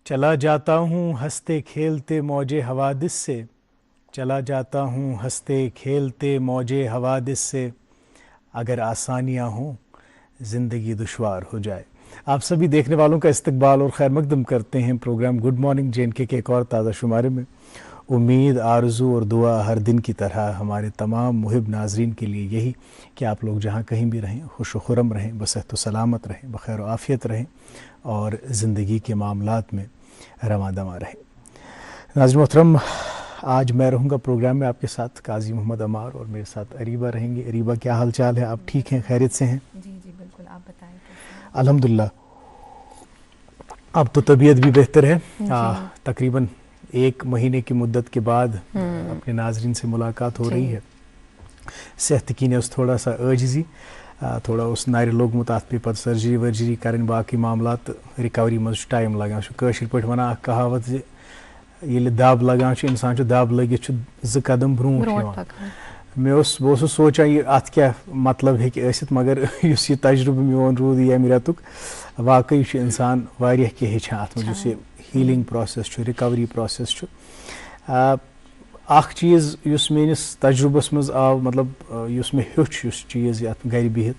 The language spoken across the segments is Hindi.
चला जाता हूँ हंसते खेलते मौजे हवादिस से, चला जाता हूँ हंसते खेलते मौजे हवादिस से, अगर आसानियाँ हों ज़िंदगी दुश्वार हो जाए। आप सभी देखने वालों का इस्तकबाल और खैर मकदम करते हैं प्रोग्राम गुड मॉर्निंग JNK के एक और ताज़ा शुमारे में। उम्मीद, आरज़ू और दुआ हर दिन की तरह हमारे तमाम मुहिब नाजरीन के लिए यही कि आप लोग जहाँ कहीं भी रहें खुश व खुरम रहें, बसेहत व सलामत रहें, बखैर व आफ़ियत रहें और ज़िंदगी के मामलात में रमा दमा रहें। नाज़रीन मोहतरम, आज मैं रहूँगा प्रोग्राम में आपके साथ, काजी मोहम्मद अमार और मेरे साथ अरीबा रहेंगे। अरीबा, क्या हाल चाल है? आप ठीक हैं, खैरियत से हैं? जी जी बिल्कुल, आप बताएं। अल्हम्दुलिल्लाह, अब तो तबीयत भी बेहतर है। तकरीबन 1 महीने की मुद्दत के बाद अपने नाजरीन से मुलाकात हो रही है। सेहत की ने उस थोड़ा सा अर्जी थोड़ा उस नारि लोगमुत अत पे पत सर्जरी वर्जरी कर बाकी मामलात रिकवरी मज टाइम लगान। कशिर पे वन कहावत ये दब लगान इंसान दब लगित 2 कदम ब्रोह। बह सोचान ये अत क्या मतलब है मगर इस ये तजुर्बे मोन रूद ये रेतुक वाकई इंसान वारिया कह हेचान अत मज ये हीलिंग प्रोसेस रिकवरी प्रोसेस अख चीज़ युस मेनिस तजुर्बस मज आव, मतलब युस मे हेच युस चीज़ ये घर बिहित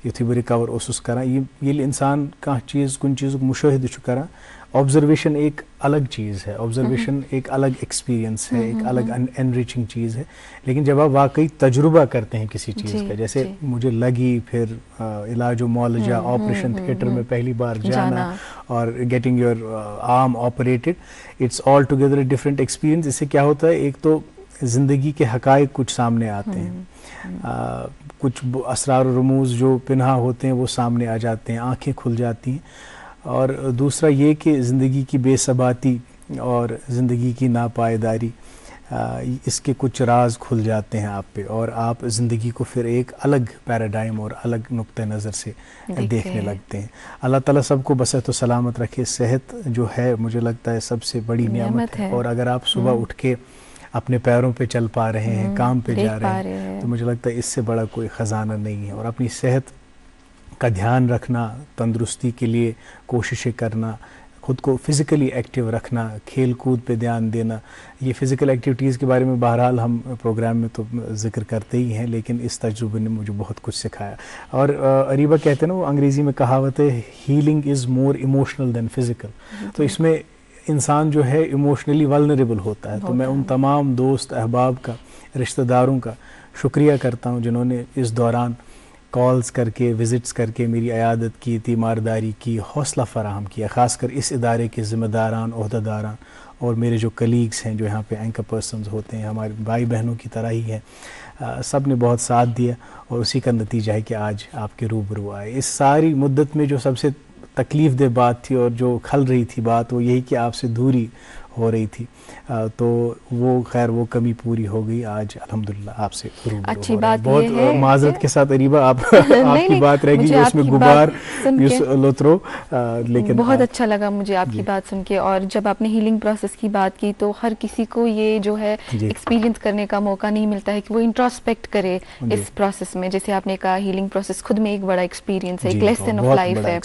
युथी बह रिकवर ओसुस करान। ये इंसान कह चीज़ कुन चीज़ मुशाहिद करान, ऑब्जर्वेशन एक अलग चीज़ है, ऑब्जर्वेशन एक अलग एक्सपीरियंस है, एक अलग एनरिचिंग चीज़ है। लेकिन जब आप वाकई तजुर्बा करते हैं किसी चीज़ का, जैसे मुझे लगी, फिर इलाज मौलजा, ऑपरेशन थिएटर में पहली बार जाना और getting your arm operated, it's all together a different experience. इससे क्या होता है, एक तो ज़िंदगी के हकायक कुछ सामने आते हैं, कुछ असरार रमूज़ जो पिन्हा होते हैं वो सामने आ जाते हैं, आँखें खुल जाती हैं। और दूसरा ये कि ज़िंदगी की बेसबाती और ज़िंदगी की नापायदारी, इसके कुछ राज खुल जाते हैं आप पे और आप ज़िंदगी को फिर एक अलग पैराडाइम और अलग नुक्ते नज़र से देखने लगते हैं। अल्लाह ताला सबको बसेहत व सलामत रखे। सेहत जो है मुझे लगता है सबसे बड़ी नेमत है। और अगर आप सुबह उठ के अपने पैरों पे चल पा रहे हैं, काम पे जा रहे हैं, तो मुझे लगता है इससे बड़ा कोई ख़जाना नहीं है। और अपनी सेहत का ध्यान रखना, तंदुरुस्ती के लिए कोशिशें करना, ख़ुद को फ़िज़िकली एक्टिव रखना, खेल कूद पे ध्यान देना, ये फ़िज़िकल एक्टिविटीज़ के बारे में बहरहाल हम प्रोग्राम में तो ज़िक्र करते ही हैं, लेकिन इस तजुर्बे ने मुझे बहुत कुछ सिखाया। और अरीबा कहते हैं ना, वो अंग्रेज़ी में कहावत है, healing is more emotional than physical. तो इसमें इंसान जो है इमोशनली वल्नरेबल होता है। तो मैं उन तमाम दोस्त अहबाब का, रिश्तेदारों का शुक्रिया करता हूँ जिन्होंने इस दौरान कॉल्स करके, विज़िट्स करके मेरी अयादत की, तीमारदारी की, हौसला फ़राहम किया। ख़ासकर इस इदारे के ज़िम्मेदारान, ओहदेदारान और मेरे जो कलीग्स हैं जो यहाँ पे एंकर पर्सन्स होते हैं, हमारे भाई बहनों की तरह ही हैं, सब ने बहुत साथ दिया और उसी का नतीजा है कि आज आपके रूबरू आए। इस सारी मुद्दत में जो सबसे तकलीफ़ दे बात थी और जो खल रही थी बात, वो यही कि आपसे दूरी हो रही थी, तो वो खैर वो कमी पूरी हो गई। आज अल्हम्दुलिल्लाह आपसे अच्छी बात बहुत माजरत के साथ अरीबा आपकी बात रहेगी उसमें गुबार लोत्रो, लेकिन बहुत अच्छा लगा मुझे आपकी बात सुन के। और जब आपने हीलिंग प्रोसेस की बात की तो हर किसी को ये जो है एक्सपीरियंस करने का मौका नहीं मिलता है कि वो इंट्रोस्पेक्ट करे इस प्रोसेस में। जैसे आपने कहा, हीलिंग प्रोसेस खुद में एक बड़ा एक्सपीरियंस है, एक लेसन ऑफ लाइफ है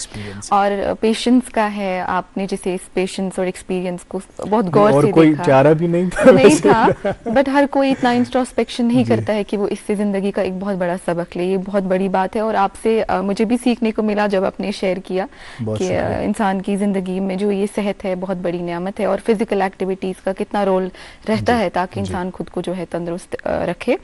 और पेशेंस का है। आपने जैसे इस पेशेंस और एक्सपीरियंस को बहुत गौर और से कोई देखा। चारा भी नहीं था नहीं था, बट हर कोई इतना इंट्रोस्पेक्शन नहीं जी। करता है कि वो इससे जिंदगी का एक बहुत बड़ा सबक ले। ये बहुत बड़ी बात है और आपसे मुझे भी सीखने को मिला जब आपने शेयर किया बहुत कि शुक्रिया। इंसान की जिंदगी में जो ये सेहत है बहुत बड़ी नेमत है, और फिजिकल एक्टिविटीज का कितना रोल रहता जी है ताकि जी इंसान खुद को जो है तंदुरुस्त रखे।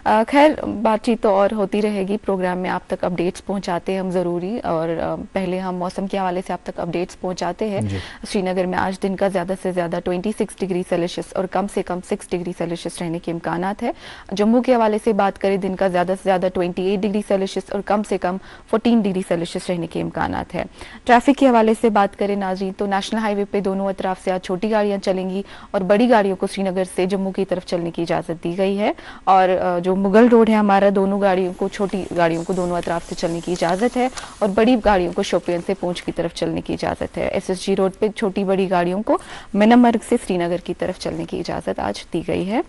खैर, बातचीत तो और होती रहेगी, प्रोग्राम में आप तक अपडेट्स पहुंचाते हैं हम ज़रूरी। और पहले हम मौसम के हवाले से आप तक अपडेट्स पहुंचाते हैं। जी श्रीनगर में आज दिन का ज़्यादा से ज़्यादा 26 डिग्री सेल्सियस और कम से कम 6 डिग्री सेल्सियस रहने के इम्कानात है। जम्मू के हवाले से बात करें, दिन का ज़्यादा से ज़्यादा 28 डिग्री सेल्सियस और कम से कम 14 डिग्री सेल्सियस रहने के इम्कानात है। ट्रैफिक के हवाले से बात करें नाज़रीन, तो नेशनल हाईवे पे दोनों अतराफ से आज छोटी गाड़ियाँ चलेंगी और बड़ी गाड़ियों को श्रीनगर से जम्मू की तरफ चलने की इजाज़त दी गई है। और जो मुगल रोड है हमारा, दोनों गाड़ियों को, छोटी गाड़ियों को दोनों अतराफ से चलने की इजाज़त है और बड़ी गाड़ियों को शोपियान से पूंछ की तरफ चलने की इजाज़त है। SSG रोड पे छोटी बड़ी गाड़ियों को मिनमर्ग से श्रीनगर की तरफ चलने की इजाज़त आज दी गई है।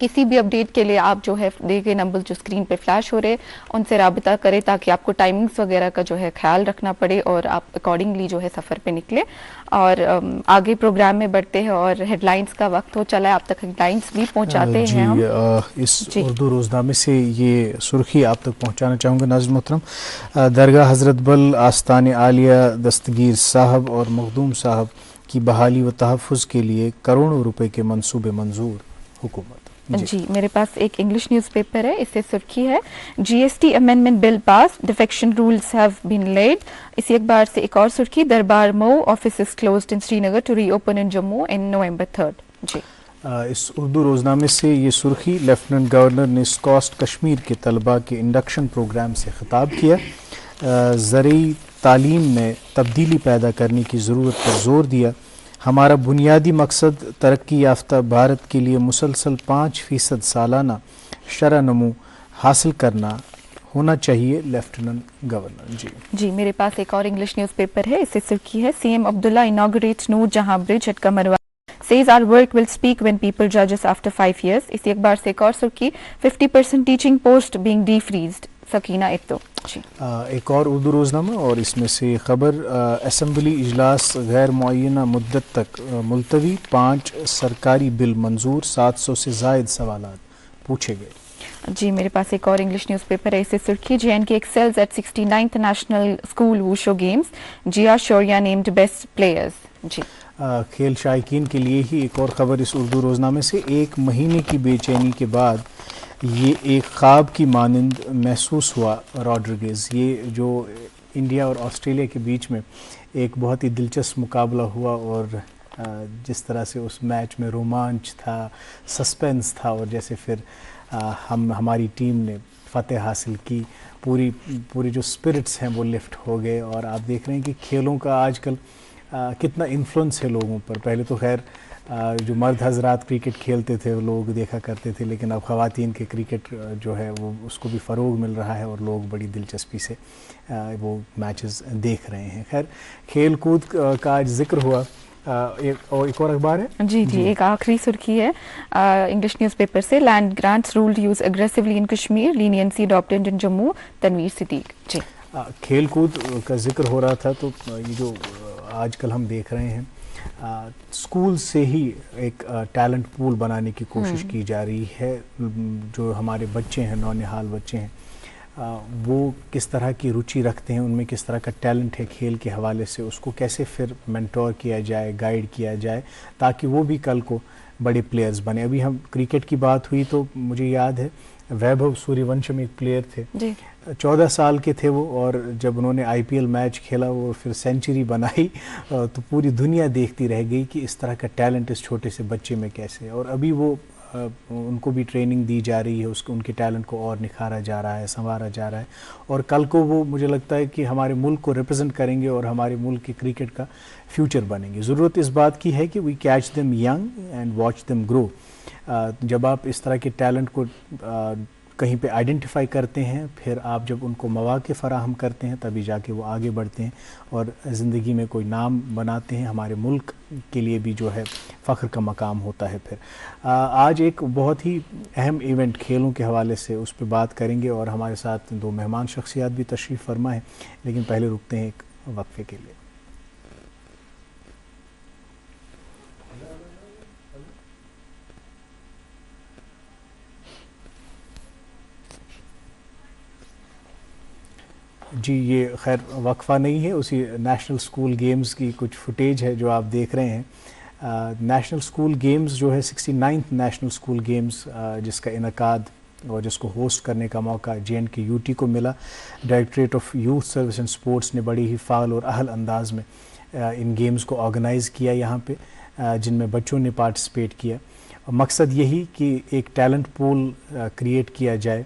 किसी भी अपडेट के लिए आप जो है दिए गए नंबर जो स्क्रीन पे फ्लैश हो रहे उनसे राबिता करें ताकि आपको टाइमिंग्स वगैरह का जो है ख्याल रखना पड़े और आप अकॉर्डिंगली जो है सफ़र पे निकले। और आगे प्रोग्राम में बढ़ते हैं और हेडलाइंस का वक्त हो चला है, आप तक हेडलाइंस भी पहुंचाते हैं हम। इस उर्दू रोज़नामे से ये सुर्खी आप तक पहुंचाना चाहूँगा नाज़रीन मोहतरम। दरगाह हज़रत बल, आस्तान आलिया दस्तगीर साहब और मखदूम साहब की बहाली व तहफ़्फ़ुज़ के लिए करोड़ों रुपए के मंसूबे मंजूर, हुकूमत। जी, मेरे पास एक इंग्लिश न्यूज़पेपर है, इससे सुर्खी है GST amendment bill pass, defection rules have been laid. इसी अखबार से एक और सुर्खी, Darbar move office closed in Srinagar to reopen in Jammu in November 3rd। जी, इस उर्दू रोज़नामे से ये सुर्खी, लेफ्टिनेंट गवर्नर ने स्कॉस्ट कश्मीर के तलबा के इंडक्शन प्रोग्राम से खिताब किया। ज़रई तालीम में तब्दीली पैदा करने की ज़रूरत पर जोर दिया। हमारा बुनियादी मकसद तरक्की याफ्ता भारत के लिए मुसलसल 5% सालाना शरह नमू हासिल करना होना चाहिए, लेफ्टिनेंट गवर्नर। जी, मेरे पास एक और इंग्लिश न्यूज़पेपर है, इससे सुर्खी है CM Abdullah inaugurates Noor Jahan bridge at Kamarwa, says our work will speak when people judge us after 5 years। इसी अखबार से एक और सुर्खी, 50% teaching post being defreezed, Sakina Itoo. एक और उर्दू रोज़नामा और इसमें से खबर, असम्बली इजलास गैर मुअय्यना मुद्दत तक मुलतवी, 5 सरकारी बिल मंजूर, 700 से ज़ायद सवालात पूछे गए। जी, मेरे पास एक और इंग्लिश न्यूज़पेपर है, इससे सुर्खी, JNK excels at 69th national school wushu games, Zia Shaurya named best players. जी, खेल शायकीन के लिए ही एक और ख़बर इस उर्दू रोज़नामे से, 1 महीने की बेचैनी के बाद ये एक ख्वाब की मानंद महसूस हुआ रॉड्रिगेज़। ये जो इंडिया और ऑस्ट्रेलिया के बीच में एक बहुत ही दिलचस्प मुकाबला हुआ और जिस तरह से उस मैच में रोमांच था, सस्पेंस था और जैसे फिर हमारी टीम ने फ़तेह हासिल की, पूरी जो स्पिरिट्स हैं वो लिफ्ट हो गए। और आप देख रहे हैं कि खेलों का आजकल कितना इन्फ्लुएंस है लोगों पर। पहले तो खैर जो मर्द हजरात क्रिकेट खेलते थे वो लोग देखा करते थे, लेकिन अब ख़वातीन के क्रिकेट जो है वो उसको भी फ़रोग मिल रहा है और लोग बड़ी दिलचस्पी से वो मैचेस देख रहे हैं। खैर, खेल कूद का आज जिक्र हुआ। एक और अखबार है जी, एक आखिरी सुर्खी है इंग्लिश न्यूज़पेपर से, land grants ruled use aggressively in Kashmir, leniency adopted in Jammu, Tanveer Siddique. जी, खेल कूद का जिक्र हो रहा था, तो ये जो आजकल हम देख रहे हैं स्कूल से ही एक टैलेंट पूल बनाने की कोशिश की जा रही है। जो हमारे बच्चे हैं, नौनिहाल बच्चे हैं, वो किस तरह की रुचि रखते हैं, उनमें किस तरह का टैलेंट है खेल के हवाले से, उसको कैसे फिर मेंटोर किया जाए, गाइड किया जाए, ताकि वो भी कल को बड़े प्लेयर्स बने। अभी हम क्रिकेट की बात हुई तो मुझे याद है वैभव सूर्यवंशम एक प्लेयर थे जी, 14 साल के थे वो, और जब उन्होंने IPL मैच खेला वो फिर सेंचुरी बनाई तो पूरी दुनिया देखती रह गई कि इस तरह का टैलेंट इस छोटे से बच्चे में कैसे है। और अभी वो उनको भी ट्रेनिंग दी जा रही है, उनके टैलेंट को और निखारा जा रहा है, संवारा जा रहा है, और कल को वो मुझे लगता है कि हमारे मुल्क को रिप्रेजेंट करेंगे और हमारे मुल्क के क्रिकेट का फ्यूचर बनेंगे। ज़रूरत इस बात की है कि we catch them young and watch them grow. जब आप इस तरह के टैलेंट को कहीं पे आइडेंटिफाई करते हैं, फिर आप जब उनको मौक़े फ़राहम करते हैं तभी जाके वो आगे बढ़ते हैं और ज़िंदगी में कोई नाम बनाते हैं। हमारे मुल्क के लिए भी जो है फ़ख्र का मकाम होता है। फिर आज एक बहुत ही अहम इवेंट खेलों के हवाले से उस पर बात करेंगे और हमारे साथ 2 मेहमान शख्सियात भी तशरीफ़ फरमा है, लेकिन पहले रुकते हैं एक वक्फे के लिए। जी, ये खैर वक्फा नहीं है, उसी नेशनल स्कूल गेम्स की कुछ फुटेज है जो आप देख रहे हैं। नेशनल स्कूल गेम्स जो है 69th नेशनल स्कूल गेम्स जिसका इनकाद और जिसको होस्ट करने का मौका JNK UT को मिला। Directorate of youth service and sports ने बड़ी ही फ़ाल और अहल अंदाज में इन गेम्स को ऑर्गेनाइज़ किया यहाँ पे, जिनमें बच्चों ने पार्टिसिपेट किया। मकसद यही कि एक टैलेंट पूल क्रिएट किया जाए।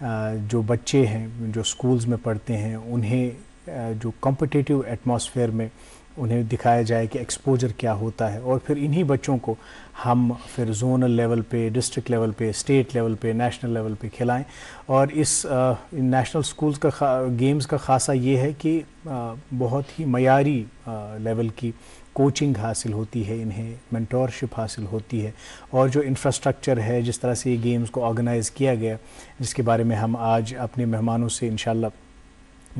जो बच्चे हैं जो स्कूल्स में पढ़ते हैं उन्हें जो कॉम्पिटिटिव एटमॉस्फेयर में उन्हें दिखाया जाए कि एक्सपोजर क्या होता है, और फिर इन्हीं बच्चों को हम फिर जोनल लेवल पे, डिस्ट्रिक्ट लेवल पे, स्टेट लेवल पे, नेशनल लेवल पे खिलाएं। और इस नेशनल स्कूल्स का गेम्स का ख़ासा ये है कि बहुत ही मयारी लेवल की कोचिंग हासिल होती है, इन्हें मेंटोरशिप हासिल होती है, और जो इंफ्रास्ट्रक्चर है, जिस तरह से ये गेम्स को ऑर्गेनाइज़ किया गया, जिसके बारे में हम आज अपने मेहमानों से इंशाल्लाह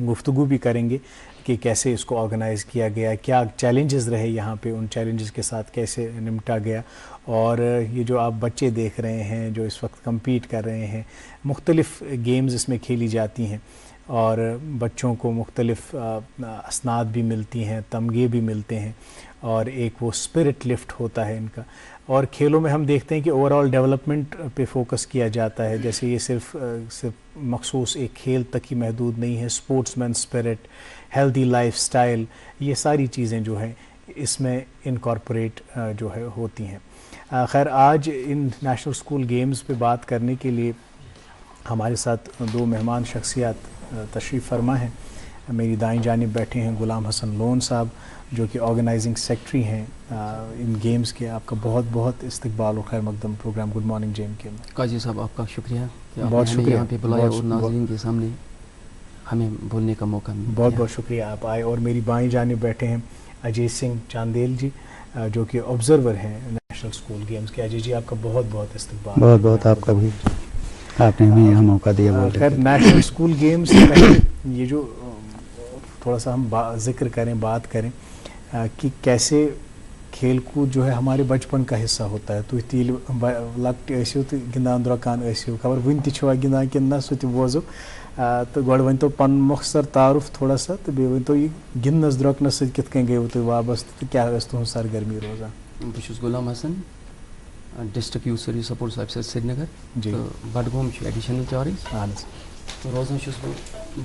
गुफ्तगू भी करेंगे कि कैसे इसको ऑर्गेनाइज़ किया गया, क्या चैलेंजेस रहे यहाँ पे, उन चैलेंजेस के साथ कैसे निपटा गया। और ये जो आप बच्चे देख रहे हैं जो इस वक्त कम्पीट कर रहे हैं, मुख्तलिफ़ गेम्स इसमें खेली जाती हैं और बच्चों को मुख्तलिफ़ असनाद भी मिलती हैं, तमगे भी मिलते हैं, और एक वो स्पिरिट लिफ्ट होता है इनका। और खेलों में हम देखते हैं कि ओवरऑल डेवलपमेंट पे फोकस किया जाता है, जैसे ये सिर्फ मखसूस एक खेल तक ही महदूद नहीं है। स्पोर्ट्समैन स्पिरिट, हेल्दी लाइफस्टाइल, ये सारी चीज़ें जो हैं इसमें इनकॉर्पोरेट जो है होती हैं। खैर, आज इन नेशनल स्कूल गेम्स पे बात करने के लिए हमारे साथ दो मेहमान शख्सियात तशरीफ़ फरमा हैं। मेरी दाईं जानिब बैठे हैं गुलाम हसन लोन साहब, जो कि ऑर्गेनाइजिंग सेक्रेटरी हैं इन गेम्स के। आपका बहुत बहुत इस्तकबाल और खैर मकदम प्रोग्राम गुड मॉर्निंग JNK में। काजी साहब, आपका शुक्रिया कि बहुत शुक्रिया यहाँ पे बुलाया और नाज़रीन के सामने हमें बोलने का मौका मिला। बहुत बहुत शुक्रिया आप आए। और मेरी बाईं जानिब बैठे हैं अजय सिंह चांदेल जी, जो कि ऑब्जर्वर हैं नेशनल स्कूल गेम्स के। अजय जी, आपका बहुत बहुत इस्तकबाल। बहुत बहुत आपका भी, आपने हमें यह मौका दिया। खैर, नेशनल स्कूल गेम्स से पहले ये जो थोड़ा सा हम जिक्र करें, बात करें कि कैसे खेल कूद जो है हमारे बचपन का हिस्सा होता है। तो तील लक्ट ऐसो तो गिंदान द्रकान ऐसो खबर वन तवा गिंदान कि ना सह बोजो। तो गो वन तो पन मुख्तर तारुफ थोड़ा सा, तो बे वन तो ये गिंदनस द्रकनस सह कित गए तुम वाबस्त, तो क्या तुम सरगर्मी रोजान? बहुत Ghulam Hasan, district youth service sports officer Srinagar. जी, बडगोम एडिशनल चार्ज। हाँ, तो रोजान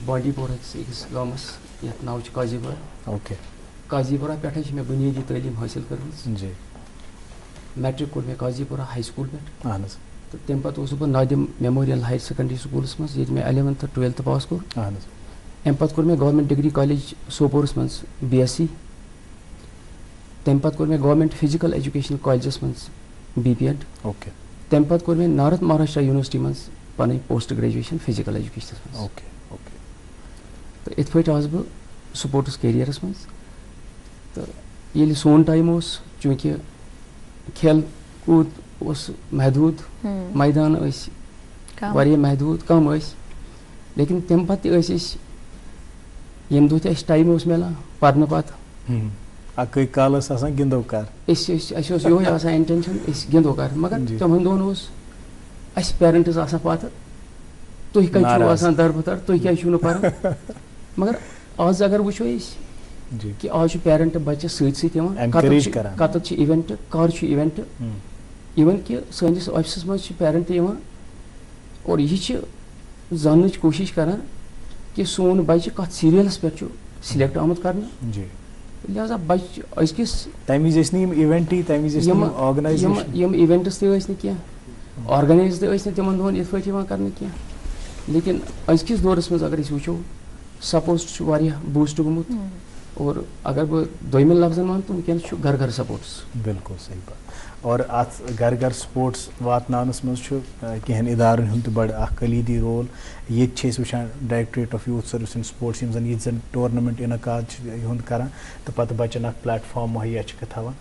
बांडीपोरा अकिस गामस यथ नाव काजीपुरा। ओके। काजीपुरा पे मे बुनियादी तालीम हासिल कर जी। मैट्रिक कोर मे काजीपुरा हाई स्कूल पे। हाँ, तो तम पे बह नादिम मेमोरियल हायर सेकेंडरी स्कूलस मज ये 11th 12th पास कोर। अम पे कोर मे गवर्नमेंट डिग्री कॉलेज सोपोरस मज BSc। तम पे कोर मे गवर्नमेंट फिजिकल एजुकेशन कॉलेजस मज BPEd। ओके। तम पे कोर मे नॉर्थ महाराष्ट्र यूनिवर्सिटी मज पन पोस्ट ग्रेजुएशन फिजिकल एजुकेशन मज। Okay okay. तो इत पे आस बह स्पोर्ट्स कैरियरस मज। तो ये सोन टाइम उस चूँकि खेल कूद उस महदूद, मैदान वारिया महदूद कम, लेकिन तम पे यम दो टाइम उस मिलान पढ़ने पे कालस गिंदो कर यो इंटेंशन गिंदो कर, मगर तमन दोन अस पेरेंट्स पता तुम क्या दरबदर तुम क्या पान। मगर आज अगर वो कि आज पेरेंट बच्चे कत इवेंट कर इवेंट इवन कि सैनिस ऑफिस मज पेरेंट और यह जान कोशिश करान कि सोन बच्चे कत सीरियलस पे सिलेक्ट आमुत कर। लिहाजा बच्किस इवेंट्स तह ऑर्गेनाइज तमन दोन इत कर क्या, लेकिन अजकिस दौरस मज अगर वो सपोर्ट्स बूस्ट गुमुत। और अगर बह दोमिन लफ्जन वन तो वनकस घर घर सपोर्ट्स। बिल्कुल सही बात। और अत घर घर स्पोर्ट्स वातनानस मज कहें इदारन हुंद बड़ कलीदी रोल। ये वुचान directorate of youth service and sports जन टूर्नामेंट इनकाद करान, तो पत बच्चन प्लेटफॉर्म मुहैया थवान।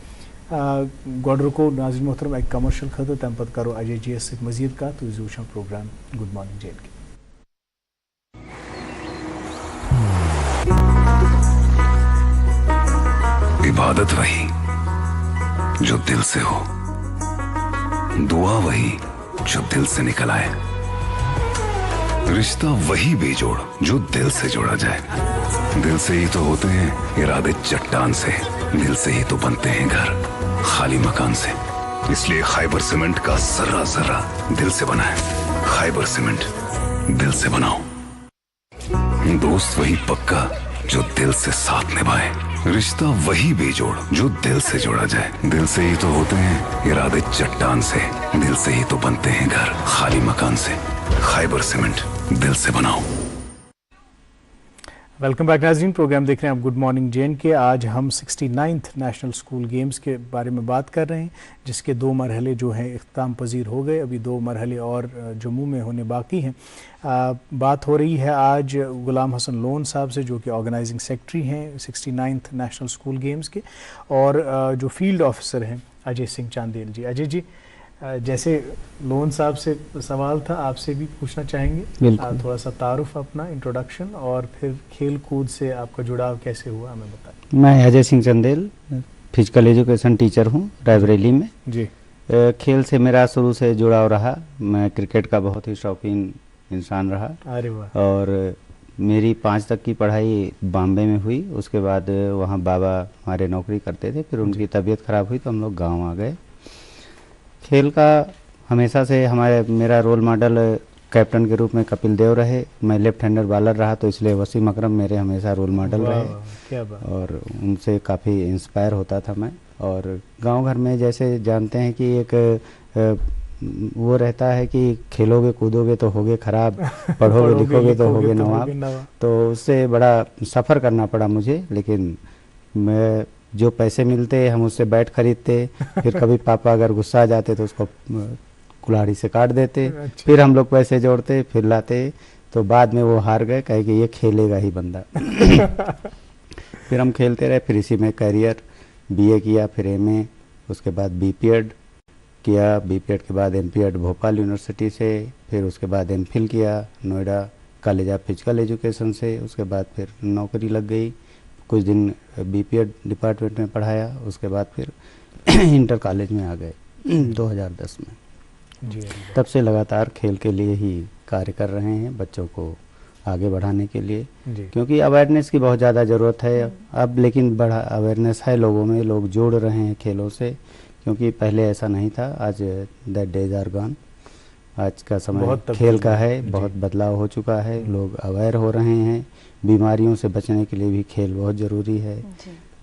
गोड़ रुको नाज़रीन मोहतरम एक कमर्शियल खत, तम पत करो अजय जी सत मजीद कत। तो वुचान प्रोग्राम गुड मॉर्निंग JNK। इबादत वही जो दिल से हो, दुआ वही जो दिल से निकल आए, रिश्ता वही बेजोड़ जो दिल से जोड़ा जाए। दिल से ही तो होते हैं इरादे चट्टान से, दिल से ही तो बनते हैं घर खाली मकान से। इसलिए खैबर सीमेंट का जर्रा जर्रा दिल से बना है। खैबर सीमेंट, दिल से बनाओ। दोस्त वही पक्का जो दिल से साथ निभाए। रिश्ता वही बेजोड़ जो दिल से जोड़ा जाए। दिल से ही तो होते हैं इरादे चट्टान से, दिल से ही तो बनते हैं घर खाली मकान से। खैबर सीमेंट, दिल से बनाओ। वेलकम बैक नाज़रीन, प्रोग्राम देख रहे हैं आप गुड मॉर्निंग जेएन के। आज हम 69th नेशनल स्कूल गेम्स के बारे में बात कर रहे हैं, जिसके 2 मरहले जो हैं इख्तिताम पजीर हो गए। अभी 2 मरहले और जम्मू में होने बाकी हैं। बात हो रही है आज गुलाम हसन लोन साहब से, जो कि ऑर्गेनाइजिंग सेक्रेटरी हैं 69th नेशनल स्कूल गेम्स के, और जो फील्ड ऑफिसर हैं अजय सिंह चांदेल जी। अजय जी, जैसे लोन साहब से सवाल था, आपसे भी पूछना चाहेंगे थोड़ा सा तारुफ अपना, इंट्रोडक्शन, और फिर खेल कूद से आपका जुड़ाव कैसे हुआ हमें बताएं। मैं Ajay Singh Chandel, physical education teacher हूँ रायबरेली में जी। खेल से मेरा शुरू से जुड़ाव रहा। मैं क्रिकेट का बहुत ही शौकीन इंसान रहा। अरे वाह। और मेरी 5 तक की पढ़ाई बॉम्बे में हुई। उसके बाद वहाँ बाबा हमारे नौकरी करते थे, फिर उनकी तबीयत ख़राब हुई तो हम लोग गाँव आ गए। खेल का हमेशा से मेरा रोल मॉडल कैप्टन के रूप में कपिल देव रहे। मैं लेफ्ट हैंडर बॉलर रहा तो इसलिए वसीम अकरम मेरे हमेशा रोल मॉडल रहे। क्या बात। और उनसे काफ़ी इंस्पायर होता था मैं। और गांव घर में जैसे जानते हैं कि एक वो रहता है कि खेलोगे कूदोगे तो होगे खराब, पढ़ोगे लिखोगे तो होगे नवाब। तो उससे बड़ा सफ़र करना पड़ा मुझे। लेकिन मैं जो पैसे मिलते हम उससे बैट खरीदते, फिर कभी पापा अगर गुस्सा आ जाते तो उसको कुल्हाड़ी से काट देते। अच्छा। फिर हम लोग पैसे जोड़ते, फिर लाते। तो बाद में वो हार गए, कहे कि ये खेलेगा ही बंदा। फिर हम खेलते रहे। फिर इसी में करियर बीए किया, फिर एमए, उसके बाद बीपीएड किया। बीपीएड के बाद एमपीएड भोपाल यूनिवर्सिटी से, फिर उसके बाद एमफिल किया Noida college of physical education से। उसके बाद फिर नौकरी लग गई। कुछ दिन बीपीएड डिपार्टमेंट में पढ़ाया। उसके बाद फिर इंटर कॉलेज में आ गए 2010 में जी। तब से लगातार खेल के लिए ही कार्य कर रहे हैं, बच्चों को आगे बढ़ाने के लिए, क्योंकि अवेयरनेस की बहुत ज़्यादा ज़रूरत है अब। लेकिन बड़ा अवेयरनेस है लोगों में, लोग जोड़ रहे हैं खेलों से, क्योंकि पहले ऐसा नहीं था। आज दैट डेज आर गॉन। आज का समय खेल का है, बहुत बदलाव हो चुका है। लोग अवेयर हो रहे हैं। बीमारियों से बचने के लिए भी खेल बहुत ज़रूरी है।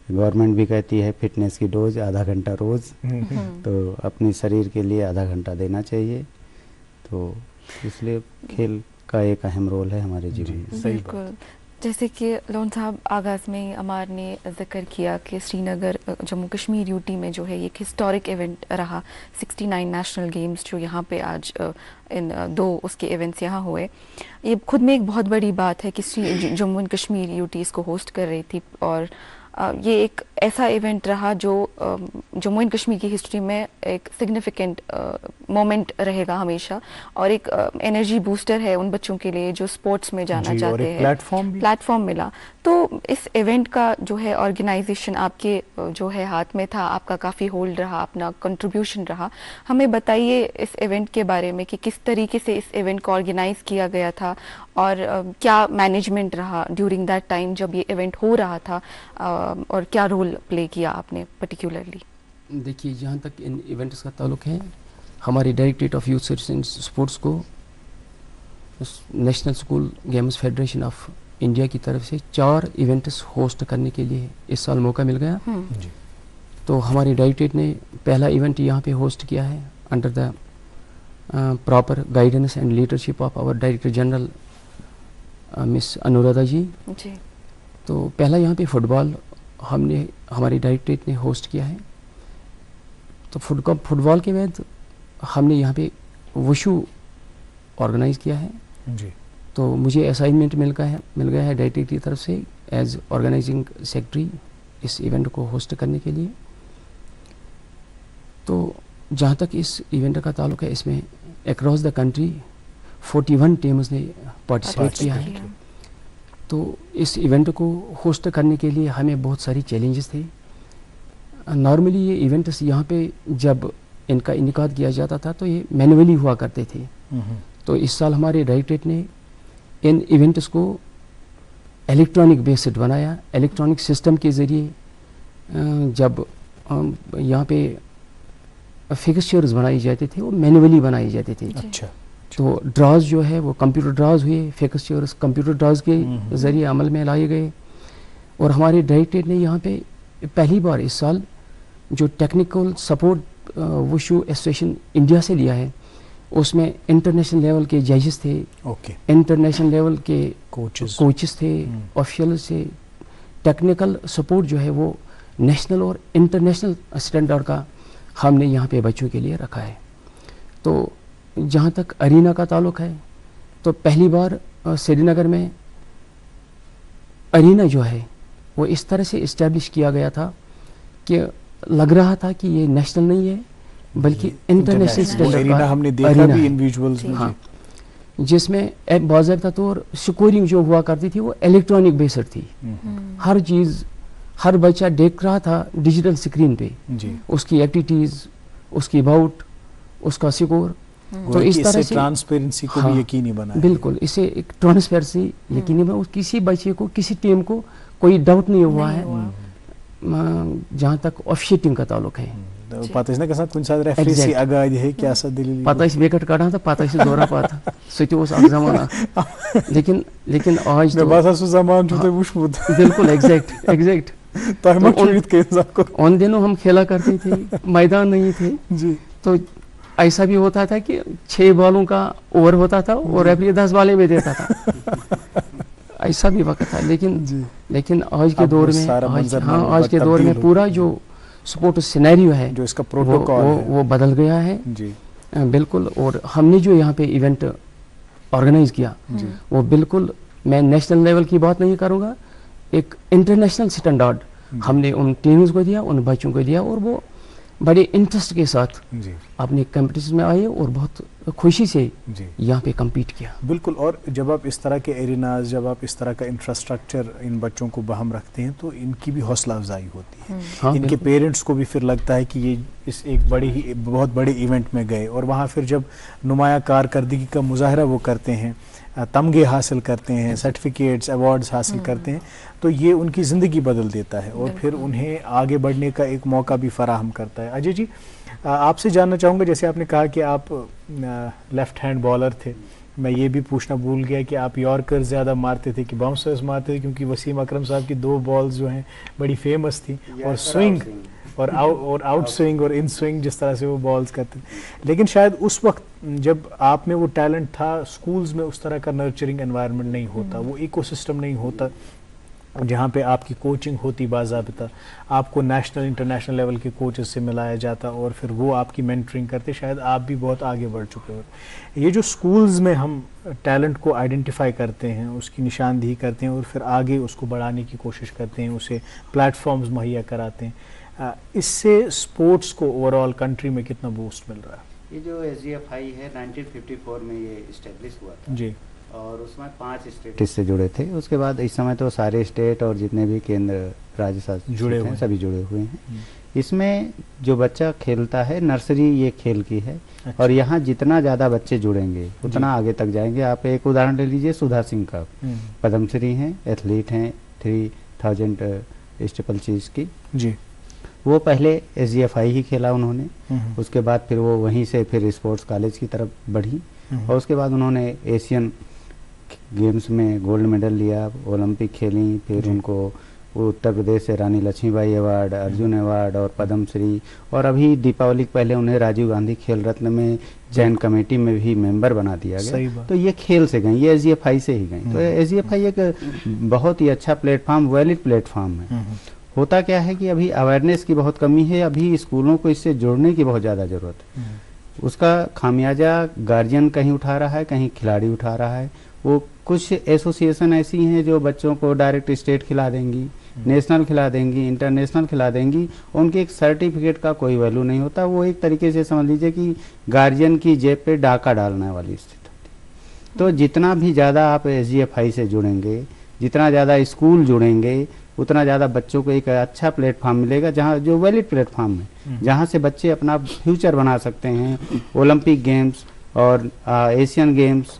गवर्नमेंट भी कहती है फिटनेस की डोज आधा घंटा रोज़, तो अपने शरीर के लिए आधा घंटा देना चाहिए। तो इसलिए खेल का एक अहम रोल है हमारे जीवन में। बिल्कुल। जैसे कि लोन साहब आगाज़ में अमार ने जिक्र किया कि श्रीनगर जम्मू कश्मीर यूटी में जो है एक हिस्टोरिक इवेंट रहा 69 नेशनल गेम्स, जो यहाँ पे आज इन 2 उसके इवेंट्स यहाँ हुए। ये खुद में एक बहुत बड़ी बात है कि जम्मू एंड कश्मीर यूटी इसको होस्ट कर रही थी, और ये एक ऐसा इवेंट रहा जो जम्मू एंड कश्मीर की हिस्ट्री में एक सिग्निफिकेंट मोमेंट रहेगा हमेशा, और एक एनर्जी बूस्टर है उन बच्चों के लिए जो स्पोर्ट्स में जाना चाहते हैं। प्लेटफॉर्म मिला। तो इस इवेंट का जो है ऑर्गेनाइजेशन आपके जो है हाथ में था, आपका काफ़ी होल्ड रहा, अपना कंट्रीब्यूशन रहा। हमें बताइए इस इवेंट के बारे में कि किस तरीके से इस इवेंट को ऑर्गेनाइज किया गया था, और क्या मैनेजमेंट रहा ड्यूरिंग दैट टाइम जब ये इवेंट हो रहा था, और क्या रोल प्ले किया आपने पर्टिकुलरली। देखिए, जहाँ तक इन इवेंट्स का ताल्लुक है, हमारी directorate of youth service sports को national school games federation of India की तरफ से 4 इवेंट्स होस्ट करने के लिए इस साल मौका मिल गया। तो हमारी डायरेक्टरेट ने पहला इवेंट यहाँ पे होस्ट किया है under the proper guidance and leadership of our director general miss Anuradha ji. तो पहला यहाँ पे फुटबॉल हमारी डायरेक्टरेट ने होस्ट किया है। तो फुटबॉल के बाद हमने यहाँ पे वुशु ऑर्गेनाइज किया है जी। तो मुझे असाइनमेंट मिल गया है डायरेक्टरेट की तरफ से एज ऑर्गेनाइजिंग सेक्रेटरी इस इवेंट को होस्ट करने के लिए। तो जहाँ तक इस इवेंट का ताल्लुक है, इसमें अक्रॉस द कंट्री 41 टीम्स ने पार्टिसिपेट किया है। तो इस इवेंट को होस्ट करने के लिए हमें बहुत सारी चैलेंजेस थे। नॉर्मली ये इवेंट्स यहाँ पे जब इनका इनेकाद किया जाता था तो ये मैनुअली हुआ करते थे। तो इस साल हमारे डायरेक्टरेट ने इन इवेंट्स को इलेक्ट्रॉनिक बेस्ड बनाया। इलेक्ट्रॉनिक सिस्टम के ज़रिए जब यहाँ पे फिक्सचर्स बनाई जाते थे वो मैनुअली बनाई जाते थे। अच्छा। तो ड्राज जो है वो कंप्यूटर ड्राज हुए, फिक्सचर्स कंप्यूटर ड्राज के ज़रिए अमल में लाए गए। और हमारे डायरेक्टरेट ने यहाँ पे पहली बार इस साल जो technical support wushu association India से लिया है, उसमें इंटरनेशनल लेवल के जजेस थे, इंटरनेशनल लेवल के कोचेस थे, ऑफिशियल्स थे। टेक्निकल सपोर्ट जो है वो नेशनल और इंटरनेशनल स्टैंडर्ड का हमने यहाँ पे बच्चों के लिए रखा है। तो जहाँ तक अरीना का ताल्लुक है, तो पहली बार श्रीनगर में अरीना जो है वो इस तरह से इस्टेब्लिश किया गया था कि लग रहा था कि ये नेशनल नहीं है बल्कि इंटरनेशनल स्टैंडर्ड का हमने देखा भी इन विजुअल्स में। हाँ, जिसमें बाज़ाब्ता तौर स्कोरिंग जो हुआ करती थी वो इलेक्ट्रॉनिक बेस्ड थी। हर चीज़ हर बच्चा देख रहा था डिजिटल स्क्रीन पे उसकी एक्टिविटीज़, उसकी बाउट, उसका स्कोर। तो इस तरह से ट्रांसपेरेंसी को भी यकीनी बनाया। बिल्कुल, इसे एक ट्रांसपेरेंसी यकीनी बना। किसी बच्चे को, किसी टीम को कोई डाउट नहीं हुआ है जहाँ तक ऑफिशिएटिंग का ताल्लुक है। पता है ना कुछ रेफरी से आगाज है क्या सा दिल पता है विकेट काटा था, पता है दौरा पाता सो जमाना। लेकिन आज तो बस सो जमान जो तो वुशमुत बिल्कुल एग्जैक्ट तो उन दिनों हम खेला करते थे, मैदान नहीं थे जी। तो ऐसा भी होता था कि 6 बॉलों का ओवर होता था और रेफरी 10 बॉलें में देता था। ऐसा भी वक्त था। लेकिन आज के दौर में आज के दौर में पूरा जो सपोर्ट सिनेरियो है, जो इसका प्रोटोकॉल वो बदल गया है जी। बिल्कुल। और हमने जो यहाँ पे इवेंट ऑर्गेनाइज किया वो बिल्कुल, मैं नेशनल लेवल की बात नहीं करूँगा, एक इंटरनेशनल स्टैंडर्ड हमने उन टीम्स को दिया, उन बच्चों को दिया। और वो बड़े इंटरेस्ट के साथ अपने कंपटीशन में आए और बहुत खुशी से यहाँ पे compete किया। बिल्कुल। और जब आप इस तरह के एरिनाज, जब आप इस तरह का इंफ्रास्ट्रक्चर इन बच्चों को बहम रखते हैं तो इनकी भी हौसला अफजाई होती है। हाँ, इनके पेरेंट्स को भी फिर लगता है कि ये इस एक बहुत बड़े इवेंट में गए और वहाँ फिर जब नुमाया कारकर्दगी का मुजाहरा वो करते हैं, तमगे हासिल करते हैं, सर्टिफिकेट्स, अवार्ड्स हासिल करते हैं, तो ये उनकी ज़िंदगी बदल देता है और फिर उन्हें आगे बढ़ने का एक मौका भी फराहम करता है। अजय जी, आपसे जानना चाहूँगा, जैसे आपने कहा कि आप लेफ़्ट हैंड बॉलर थे, मैं ये भी पूछना भूल गया कि आप यॉर्कर ज़्यादा मारते थे कि बाउंसर्स मारते थे, क्योंकि वसीम अकरम साहब की 2 बॉल्स जो हैं बड़ी फेमस थी, और स्विंग और आउट स्विंग और इन स्विंग जिस तरह से वो बॉल्स करते थे। लेकिन शायद उस वक्त जब आप में वो टैलेंट था, स्कूल्स में उस तरह का नर्चरिंग एनवायरनमेंट नहीं होता, वो इकोसिस्टम नहीं होता जहाँ पे आपकी कोचिंग होती बाज़ाब्ता, आपको नेशनल इंटरनेशनल लेवल के कोचेस से मिलाया जाता और फिर वो आपकी मेंटरिंग करते। शायद आप भी बहुत आगे बढ़ चुके हो। ये जो स्कूल्स में हम टैलेंट को आइडेंटिफाई करते हैं, उसकी निशानदेही करते हैं और फिर आगे उसको बढ़ाने की कोशिश करते हैं, उसे प्लेटफॉर्म्स मुहैया कराते हैं, इससे स्पोर्ट्स को ओवरऑल कंट्री में कितना बूस्ट मिल रहा है? ये जो SGFI है 1954 में ये इस्टेब्लिश हुआ था जी, और उसमें 5 स्टेट इससे जुड़े थे। उसके बाद इस समय तो सारे स्टेट और जितने भी केंद्र राज्य शासित जुड़े हैं सभी जुड़े हुए हैं। इसमें जो बच्चा खेलता है, नर्सरी ये खेल की है। अच्छा। और यहाँ जितना ज़्यादा बच्चे जुड़ेंगे उतना आगे तक जाएंगे। आप एक उदाहरण ले लीजिए, सुधा सिंह का पद्मश्री हैं, एथलीट हैं, 3000 स्टेपल चीज़ की जी। वो पहले SGFI ही खेला उन्होंने, उसके बाद फिर वो वहीं से फिर स्पोर्ट्स कॉलेज की तरफ बढ़ी और उसके बाद उन्होंने एशियन गेम्स में गोल्ड मेडल लिया, ओलंपिक खेली, फिर उनको उत्तर प्रदेश से रानी लक्ष्मीबाई अवार्ड, अर्जुन अवार्ड और पद्मश्री, और अभी दीपावली के पहले उन्हें राजीव गांधी खेल रत्न में चयन कमेटी में भी मेंबर बना दिया गया। तो ये खेल से गई, ये SGFI से ही गई। तो SGFI एक बहुत ही अच्छा प्लेटफॉर्म, वैलिड प्लेटफॉर्म है। होता क्या है कि अभी अवेयरनेस की बहुत कमी है, अभी स्कूलों को इससे जोड़ने की बहुत ज़्यादा ज़रूरत है। उसका खामियाजा गार्जियन कहीं उठा रहा है, कहीं खिलाड़ी उठा रहा है। वो कुछ एसोसिएशन ऐसी हैं जो बच्चों को डायरेक्ट स्टेट खिला देंगी, नेशनल खिला देंगी, इंटरनेशनल खिला देंगी, उनके एक सर्टिफिकेट का कोई वैल्यू नहीं होता। वो एक तरीके से समझ लीजिए कि गार्जियन की जेब पे डाका डालने वाली स्थिति होती है। तो जितना भी ज़्यादा आप SGFI से जुड़ेंगे, जितना ज़्यादा स्कूल जुड़ेंगे, उतना ज़्यादा बच्चों को एक अच्छा प्लेटफॉर्म मिलेगा, जहाँ जो वैलिड प्लेटफॉर्म है, जहाँ से बच्चे अपना फ्यूचर बना सकते हैं। ओलंपिक गेम्स और एशियन गेम्स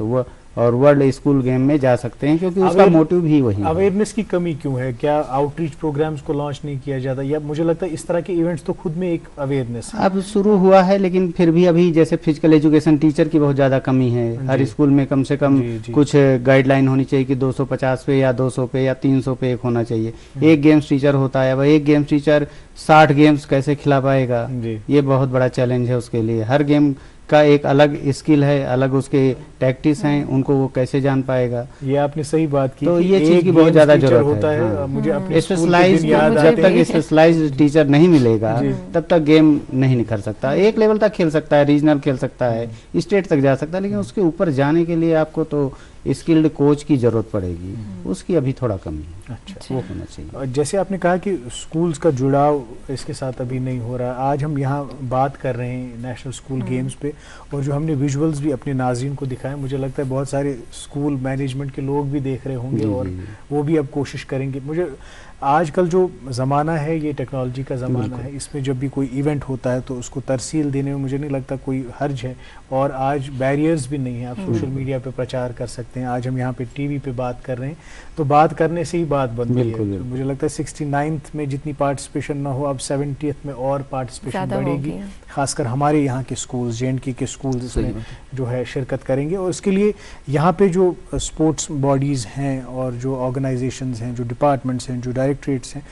और वर्ल्ड स्कूल गेम में जा सकते हैं, क्योंकि उसका मोटिव भी वही है। अवेयरनेस की कमी क्यों है? क्या आउटरीच प्रोग्राम्स को लॉन्च नहीं किया जाता? या मुझे लगता है इस तरह के इवेंट्स तो खुद में एक अवेयरनेस है। अब शुरू हुआ है, लेकिन फिर भी अभी जैसे फिजिकल एजुकेशन टीचर की बहुत ज़्यादा कमी है। हर स्कूल में कम से कम कुछ गाइडलाइन होनी चाहिए कि 250 पे या 200 पे या 300 पे एक होना चाहिए। एक गेम्स टीचर होता है, वह एक गेम्स टीचर 60 गेम्स कैसे खिला पाएगा? ये बहुत बड़ा चैलेंज है उसके लिए। हर गेम का एक अलग स्किल है, अलग उसके टैक्टिस हैं, उनको वो कैसे जान पाएगा? ये आपने सही बात की। तो ये चीज की बहुत ज्यादा जरूरत होता है। हाँ। मुझे अपने स्पेशलाइज, जब तक स्पेशलाइज्ड टीचर नहीं मिलेगा तब तक गेम नहीं निखर सकता। एक लेवल तक खेल सकता है, रीजनल खेल सकता है, स्टेट तक जा सकता है, लेकिन उसके ऊपर जाने के लिए आपको तो स्किल्ड कोच की जरूरत पड़ेगी। उसकी अभी थोड़ा कमी है। अच्छा, वो होना चाहिए। जैसे आपने कहा कि स्कूल्स का जुड़ाव इसके साथ अभी नहीं हो रहा। आज हम यहाँ बात कर रहे हैं नेशनल स्कूल गेम्स पे, और जो हमने विजुअल्स भी अपने नाज़रीन को दिखाए, मुझे लगता है बहुत सारे स्कूल मैनेजमेंट के लोग भी देख रहे होंगे और वो भी अब कोशिश करेंगे। मुझे आजकल जो ज़माना है, ये टेक्नोलॉजी का ज़माना है, इसमें जब भी कोई इवेंट होता है तो उसको तरसील देने में मुझे नहीं लगता कोई हर्ज है। और आज बैरियर्स भी नहीं है, आप सोशल मीडिया पे प्रचार कर सकते हैं। आज हम यहाँ पे टीवी पे बात कर रहे हैं, तो बात करने से ही बात बनती है। तो मुझे लगता है 69th में जितनी पार्टिसिपेशन ना हो, अब 70th में और पार्टिसिपेशन बढ़ेगी। खासकर हमारे यहाँ के स्कूल्स, JNK के स्कूल्स इसमें जो है शिरकत करेंगे। और इसके लिए यहाँ पे जो स्पोर्ट्स बॉडीज़ हैं और जो ऑर्गेनाइजेशंस हैं, जो डिपार्टमेंट्स हैं, जो डायरेक्टरेट्स हैं,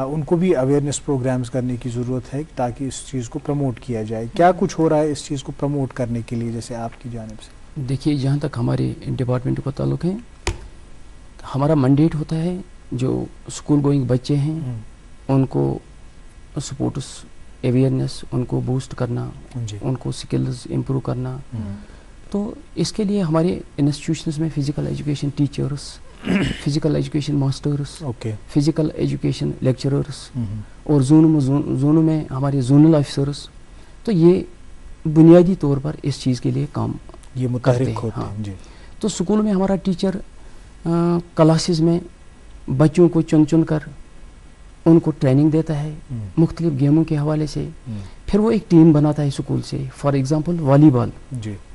उनको भी अवेयरनेस प्रोग्राम्स करने की ज़रूरत है ताकि इस चीज़ को प्रमोट किया जाए। क्या कुछ हो रहा है इस चीज़ को प्रमोट करने के लिए, जैसे आपकी जानिब से? देखिए, जहाँ तक हमारे डिपार्टमेंट का ताल्लुक है, हमारा मैंडेट होता है जो स्कूल गोइंग बच्चे हैं उनको स्पोर्ट्स अवेयरनेस, उनको बूस्ट करना, उनको स्किल्स इम्प्रूव करना। तो इसके लिए हमारे इंस्टीट्यूशंस में physical education teachers, physical education masters, physical education lecturers और जोनों में हमारे जोनल ऑफिसर्स, तो ये बुनियादी तौर पर इस चीज़ के लिए काम ये मुतहरिक होते हैं। जी। तो स्कूल में हमारा टीचर क्लासेस में बच्चों को चुन चुन कर उनको ट्रेनिंग देता है मुख्तलिफ गेमों के हवाले से। फिर वो एक टीम बनाता है स्कूल से। फॉर एग्जांपल वॉलीबॉल,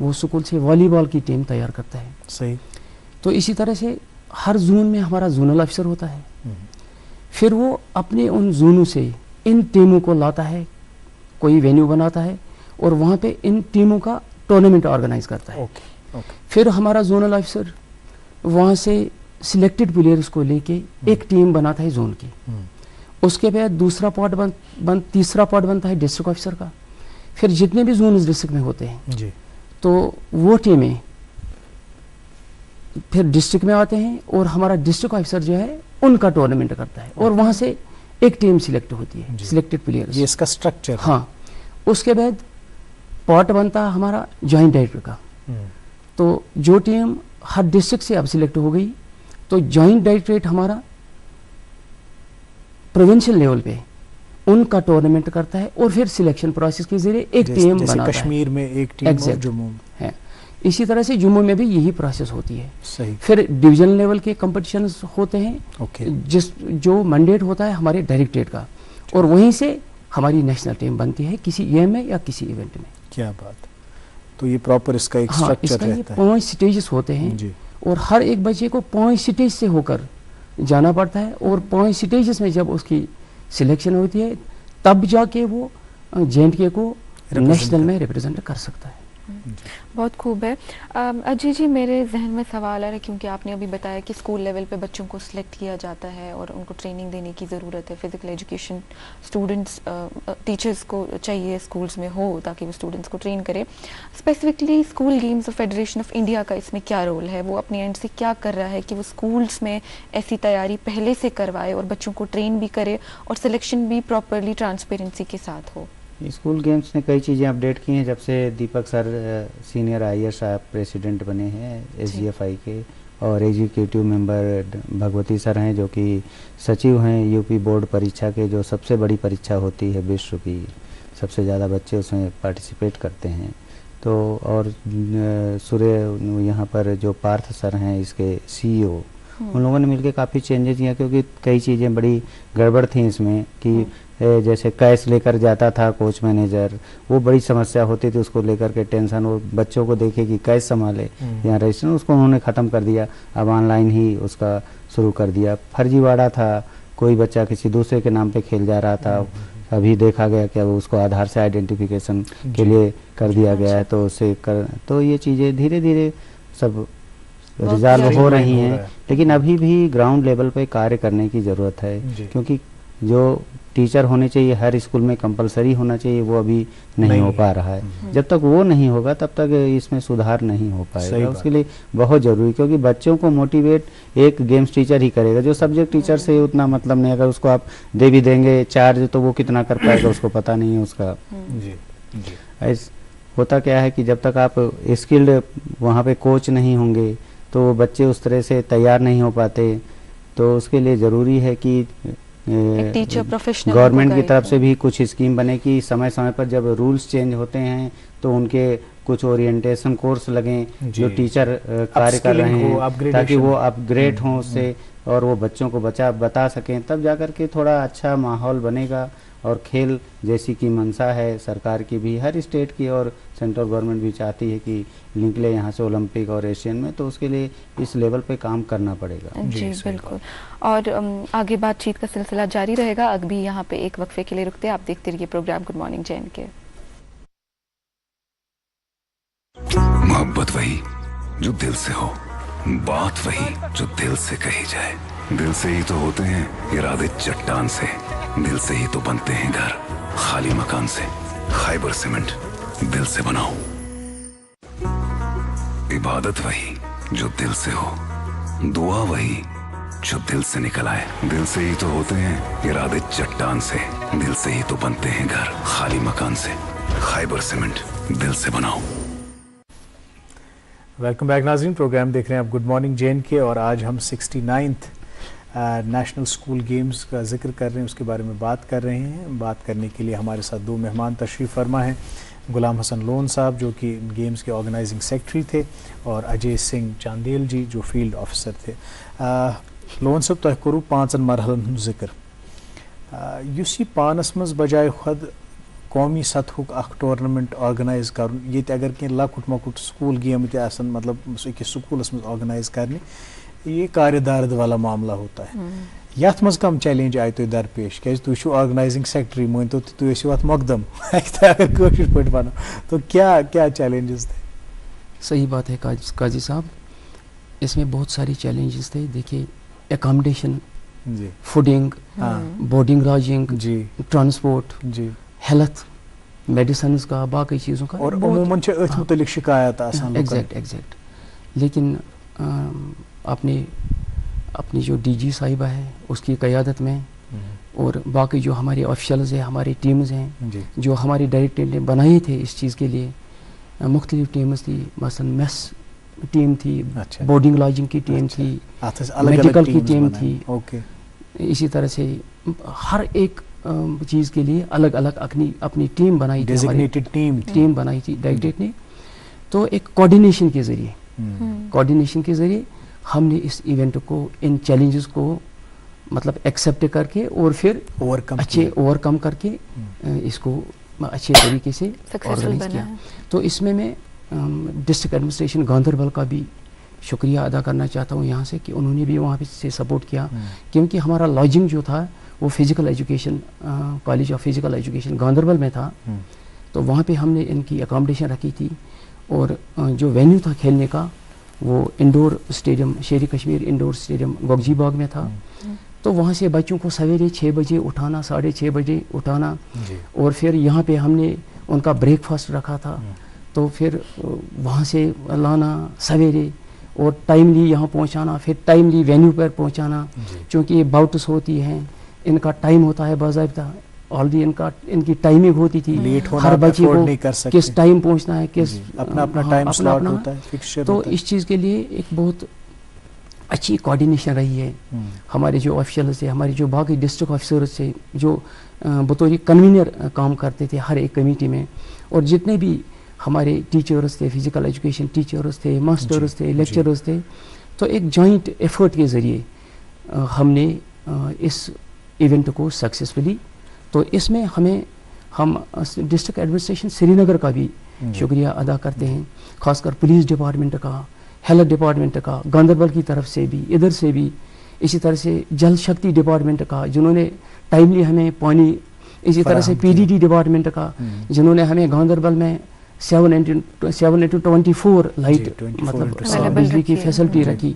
वो स्कूल से वॉलीबॉल की टीम तैयार करता है। सही। तो इसी तरह से हर जोन में हमारा जोनल ऑफिसर होता है। फिर वो अपने उन जोनों से इन टीमों को लाता है, कोई वेन्यू बनाता है और वहाँ पे इन टीमों का टूर्नामेंट ऑर्गेनाइज करता है। फिर हमारा जोनल ऑफिसर वहाँ से सिलेक्टेड प्लेयर्स को लेके एक टीम बनाता है जोन की। उसके बाद दूसरा पार्ट तीसरा पार्ट बनता है डिस्ट्रिक्ट ऑफिसर का। फिर जितने भी जोन डिस्ट्रिक्ट में होते हैं तो वो टीमें फिर डिस्ट्रिक्ट में आते हैं और हमारा डिस्ट्रिक्ट ऑफिसर जो है उनका टूर्नामेंट करता है और वहाँ से एक टीम सिलेक्ट होती है, सिलेक्टेड प्लेयर्स। ये इसका स्ट्रक्चर। हाँ, उसके बाद पार्ट बनता है हमारा जॉइंट डायरेक्टर का। तो जो टीम हर डिस्ट्रिक्ट से अब सिलेक्ट हो गई तो जॉइंट डायरेक्टरेट हमारा प्रोविंशियल लेवल पे उनका टूर्नामेंट करता है और फिर सिलेक्शन प्रोसेस के जरिए एक टीम बनाता है। कश्मीर में एक टीम और जम्मू में है। इसी तरह से जम्मू में भी यही प्रोसेस होती है। सही। फिर डिवीजन लेवल के कंपटीशंस होते हैं जो मैंडेट होता है हमारे डायरेक्टरेट का, और वहीं से हमारी नेशनल टीम बनती है किसी गेम में या किसी इवेंट में। क्या बात। तो ये प्रॉपर इसका एक स्ट्रक्चर रहता है। 5 स्टेजेस होते हैं और हर एक बच्चे को 5 स्टेज से होकर जाना पड़ता है और 5 स्टेजेस में जब उसकी सिलेक्शन होती है तब जाके वो JNK को नेशनल में रिप्रेजेंट कर सकता है। बहुत खूब है। अजय जी, मेरे जहन में सवाल आ रहा है क्योंकि आपने अभी बताया कि स्कूल लेवल पे बच्चों को सिलेक्ट किया जाता है और उनको ट्रेनिंग देने की ज़रूरत है। फिजिकल एजुकेशन स्टूडेंट्स, टीचर्स को चाहिए स्कूल्स में हो ताकि वो स्टूडेंट्स को ट्रेन करे। Specifically school games of federation of India का इसमें क्या रोल है? वो अपने एंड से क्या कर रहा है कि वो स्कूल्स में ऐसी तैयारी पहले से करवाए और बच्चों को ट्रेन भी करे और सिलेक्शन भी प्रॉपरली ट्रांसपेरेंसी के साथ हो? स्कूल गेम्स ने कई चीज़ें अपडेट की हैं जब से दीपक सर सीनियर IAS प्रेसिडेंट बने हैं SGFI के, और एग्जीक्यूटिव मेंबर भगवती सर हैं जो कि सचिव हैं UP बोर्ड परीक्षा के, जो सबसे बड़ी परीक्षा होती है विश्व की, सबसे ज़्यादा बच्चे उसमें पार्टिसिपेट करते हैं। तो और सूर्य यहाँ पर जो पार्थ सर हैं इसके CEO, उन लोगों ने मिलकर काफ़ी चेंजेस किया क्योंकि कई चीज़ें बड़ी गड़बड़ थी इसमें कि जैसे कैश लेकर जाता था कोच मैनेजर, वो बड़ी समस्या होती थी, उसको लेकर के टेंशन, वो बच्चों को देखे कि कैश संभाले यहाँ रजिस्ट्रेशन, उसको उन्होंने ख़त्म कर दिया। अब ऑनलाइन ही उसका शुरू कर दिया। फर्जीवाड़ा था, कोई बच्चा किसी दूसरे के नाम पे खेल जा रहा था, अभी देखा गया कि अब उसको आधार से आइडेंटिफिकेशन के लिए कर दिया गया है, तो उससे तो ये चीज़ें धीरे धीरे सब रिजॉल्व हो रही हैं। लेकिन अभी भी ग्राउंड लेवल पे कार्य करने की ज़रूरत है, क्योंकि जो टीचर होने चाहिए हर स्कूल में कंपलसरी होना चाहिए, वो अभी नहीं हो पा रहा है। जब तक वो नहीं होगा तब तक इसमें सुधार नहीं हो पाएगा। उसके लिए बहुत ज़रूरी, क्योंकि बच्चों को मोटिवेट एक गेम्स टीचर ही करेगा। जो सब्जेक्ट टीचर से उतना मतलब नहीं, अगर उसको आप दे भी देंगे चार्ज तो वो कितना कर पाएगा उसको पता नहीं है उसका। होता क्या है कि जब तक आप स्किल्ड वहाँ पे कोच नहीं होंगे तो बच्चे उस तरह से तैयार नहीं हो पाते। तो उसके लिए ज़रूरी है कि गवर्नमेंट की तरफ से भी कुछ स्कीम बने कि समय समय पर जब रूल्स चेंज होते हैं तो उनके कुछ ओरिएंटेशन कोर्स लगें जो टीचर कार्य कर रहे हैं, ताकि वो अपग्रेड हों उससे और वो बच्चों को बता सकें, तब जाकर के थोड़ा अच्छा माहौल बनेगा। और खेल जैसी की मंशा है सरकार की भी, हर स्टेट की और सेंट्रल गवर्नमेंट भी चाहती है कि निकले यहाँ से ओलंपिक और एशियन में, तो उसके लिए इस लेवल पे काम करना पड़ेगा। जी बिल्कुल। और आगे बातचीत का सिलसिला जारी रहेगा। अभी यहाँ पे एक वक्फे के लिए रुकते हैं। आप देखते रहिए प्रोग्राम गुड मॉर्निंग जैन के। मोहब्बत वही जो दिल से हो, बात वही जो दिल से कही जाए। दिल से ही तो होते हैं इरादे चट्टान से, दिल से ही तो बनते हैं घर खाली मकान से। खाइबर सीमेंट दिल से बनाओ। इबादत वही जो दिल से हो, दुआ वही जो दिल से निकल आए। दिल से ही तो होते हैं इरादे चट्टान से, दिल से ही तो बनते हैं घर खाली मकान से। खाइबर सीमेंट दिल से बनाओ। वेलकम बैक नाज़रीन, प्रोग्राम देख रहे हैं आप गुड मॉर्निंग जैन के। और आज हम 69th नेशनल स्कूल गेम्स का जिक्र कर रहे हैं, उसके बारे में बात कर रहे हैं। बात करने के लिए हमारे साथ दो मेहमान तशरीफ़ फरमा हैं। गुलाम हसन लोन साहब जो कि गेम्स के ऑर्गेनाइजिंग सेक्रेटरी थे, और अजय सिंह चांदेल जी जो फील्ड ऑफिसर थे। लोन साहब तुह करू 5 मरहलन हुंद जिक्र, युस यह पानस मज बजाय खुद कौमी सतहुक अख टूर्नामेंट ऑर्गेनाइज कर, ये अगर कह लकुट मकुट स्कूल गेम तन मतलब अकिस स्कूलस मज ऑर्गेनाइज करने, ये कार्यदारद वाला मामला होता है। यथ मज कम चैलेंज आय तुह दरपेश, क्या तुम ऑर्गेनाइजिंग सेक्रेटरी मान तो तुम अत मकदम अगर कशिर पे बनो तो क्या क्या चैलेंजेस थे? सही बात है काजी साहब, इसमें बहुत सारी चैलेंजेस थे। देखिए accommodation, fooding, boarding lodging, transport, health, medicine का, बाकी चीज़ों का, और अमूमन अथ मुतलिक शिकायत आसान। एग्जैक्ट। लेकिन आपने अपनी जो डीजी साहिबा है उसकी क़यादत में और बाकी जो हमारे ऑफिशल्स हैं, हमारी टीम्स हैं, जो हमारी डायरेक्टर ने बनाए थे इस चीज़ के लिए, मुख्तलिफ टीम्स थी। मसलन मेस टीम थी, बोर्डिंग लॉजिंग की टीम थी, मेडिकल की टीम थी। इसी तरह से हर एक चीज़ के लिए अलग अलग अपनी टीम बनाई थी, टीम बनाई थी डायरेक्टर ने। तो एक कोऑर्डिनेशन के ज़रिए हमने इस इवेंट को, इन चैलेंजेस को मतलब एक्सेप्ट करके और फिर ओवरकम करके इसको अच्छे तरीके से ऑर्गेनाइज किया। तो इसमें मैं डिस्ट्रिक्ट एडमिनिस्ट्रेशन गांधरबल का भी शुक्रिया अदा करना चाहता हूँ यहाँ से कि उन्होंने भी वहाँ से सपोर्ट किया, क्योंकि हमारा लॉजिंग जो था वो physical education college of physical education Ganderbal में था। तो वहाँ पे हमने इनकी अकोमोडेशन रखी थी, और जो वेन्यू था खेलने का वो इंडोर स्टेडियम, शेरी कश्मीर इंडोर स्टेडियम गोगजी बाग में था। तो वहाँ से बच्चों को सवेरे 6 बजे उठाना, 6:30 बजे उठाना, और फिर यहाँ पे हमने उनका ब्रेकफास्ट रखा था। तो फिर वहाँ से लाना सवेरे और टाइमली यहाँ पहुँचाना, फिर टाइमली वेन्यू पर पहुँचाना, क्योंकि ये बाउट्स होती हैं, इनका टाइम होता है बाज़ाब्ता, ऑलरेडी इनकी टाइमिंग होती थी। हर बच्चे को किस टाइम पहुंचना है, किस अपना टाइम स्लॉट होता है, फिक्सचर तो इस चीज़ के लिए एक बहुत अच्छी कोऑर्डिनेशन रही है। हमारे जो ऑफिशियल्स थे, हमारे जो बाकी डिस्ट्रिक्ट ऑफिसर्स थे, जो बतौर कन्वीनर काम करते थे हर एक कमेटी में, और जितने भी हमारे टीचर्स थे, फिजिकल एजुकेशन टीचर्स थे, मास्टर्स थे, लेक्चरर्स थे, तो एक जॉइंट एफर्ट के ज़रिए हमने इस इवेंट को सक्सेसफुली तो इसमें हम डिस्ट्रिक्ट एडमिनिस्ट्रेशन श्रीनगर का भी शुक्रिया अदा करते हैं, खासकर पुलिस डिपार्टमेंट का, हेल्थ डिपार्टमेंट का, गांधरबल की तरफ से भी, इधर से भी, इसी तरह से जल शक्ति डिपार्टमेंट का जिन्होंने टाइमली हमें पानी, इसी तरह से पीडीडी डिपार्टमेंट का जिन्होंने हमें गांधरबल में 7/24 लाइट मतलब बिजली की फैसिलिटी रखी।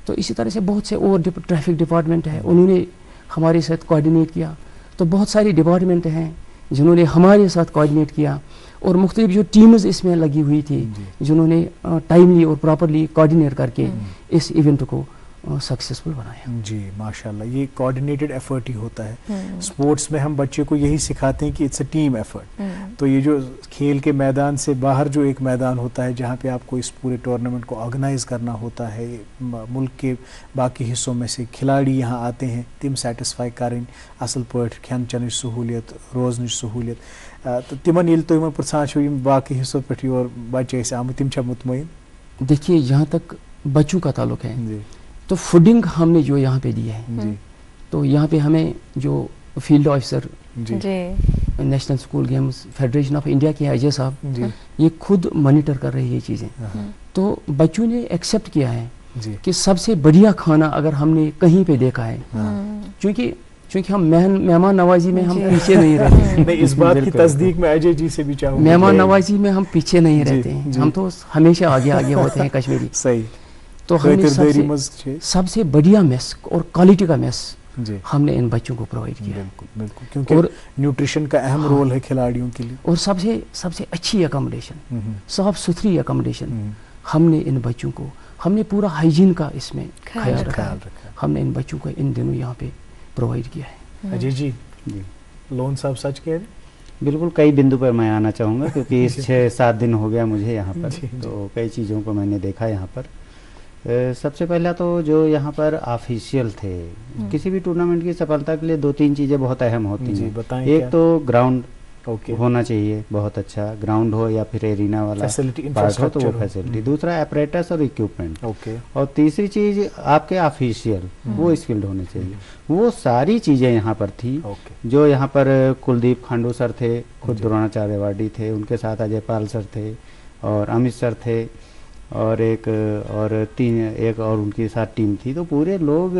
तो इसी तरह से बहुत से और ट्रैफिक डिपार्टमेंट है, उन्होंने हमारे साथ कोऑर्डिनेट किया। तो बहुत सारी डिपार्टमेंट हैं जिन्होंने हमारे साथ कोऑर्डिनेट किया, और मुख्तलिफ जो टीम्स इसमें लगी हुई थी जिन्होंने टाइमली और प्रॉपरली कोऑर्डिनेट करके इस इवेंट को सक्सेसफुल बनाया। जी माशाल्लाह, ये कोऑर्डिनेटेड एफर्ट ही होता है। स्पोर्ट्स में हम बच्चे को यही सिखाते हैं कि इट्स अ टीम एफर्ट। तो ये जो खेल के मैदान से बाहर जो एक मैदान होता है जहाँ पे आपको इस पूरे टूर्नामेंट को ऑर्गेनाइज करना होता है, मुल्क के बाकी हिस्सों में से खिलाड़ी यहाँ आते हैं, तिम सेटिस्फाई करें असल पट खेन चन सहूलियत, रोजन सहूलियत, तो तिमन ये तुम पृछान बाकी हिस्सों पे और बच्चे आम तिम मुतमईन। देखिए जहाँ तक बच्चों का ताल्लुक है तो फूडिंग हमने जो यहाँ पे दी है, तो यहाँ पे हमें जो field officer national school games federation of India के अजय साहब ये खुद मॉनिटर कर रहे हैं ये चीज़ें। तो बच्चों ने एक्सेप्ट किया है कि सबसे बढ़िया खाना अगर हमने कहीं पे देखा है, क्योंकि हम मेहमान नवाजी में हम पीछे नहीं रहते। नहीं, इस बात की तस्दीक मैं अजय जी से भी चाहूँगा, मेहमान नवाजी में हम पीछे नहीं रहते हैं, हम तो हमेशा आगे आगे होते हैं कश्मीरी। सही। तो हमने सबसे बढ़िया मेस और क्वालिटी का मेस हमने इन बच्चों को प्रोवाइड किया। बिल्कुल बिल्कुल, क्योंकि और न्यूट्रिशन का अहम रोल है खिलाड़ियों के लिए। और सबसे अच्छी अकोमोडेशन, साफ सुथरी अकोमोडेशन हमने इन बच्चों को, हमने पूरा हाइजीन का इसमें ख्याल रखा। हमने इन बच्चों को इन दिनों यहाँ पे प्रोवाइड किया है। अजय जी, लोन साहब सच कह रहे? बिल्कुल, कई बिंदु पर मैं आना चाहूँगा क्योंकि इस 6-7 दिन हो गया मुझे यहाँ पर, तो कई चीज़ों को मैंने देखा यहाँ पर। सबसे पहला तो जो यहाँ पर ऑफिशियल थे, किसी भी टूर्नामेंट की सफलता के लिए 2-3 चीज़ें बहुत अहम होती हैं। एक तो ग्राउंड होना चाहिए, बहुत अच्छा ग्राउंड हो या फिर एरिना वाला पार्ट हो तो वो फैसिलिटी। दूसरा एपरेटस और इक्विपमेंट, और तीसरी चीज आपके ऑफिशियल वो स्किल्ड होने चाहिए। वो सारी चीजें यहाँ पर थी। जो यहाँ पर कुलदीप खांडू सर थे, खुद द्रोणाचार्य अवार्डी थे, उनके साथ अजय पाल सर थे और अमित सर थे, और एक और उनके साथ टीम थी। तो पूरे लोग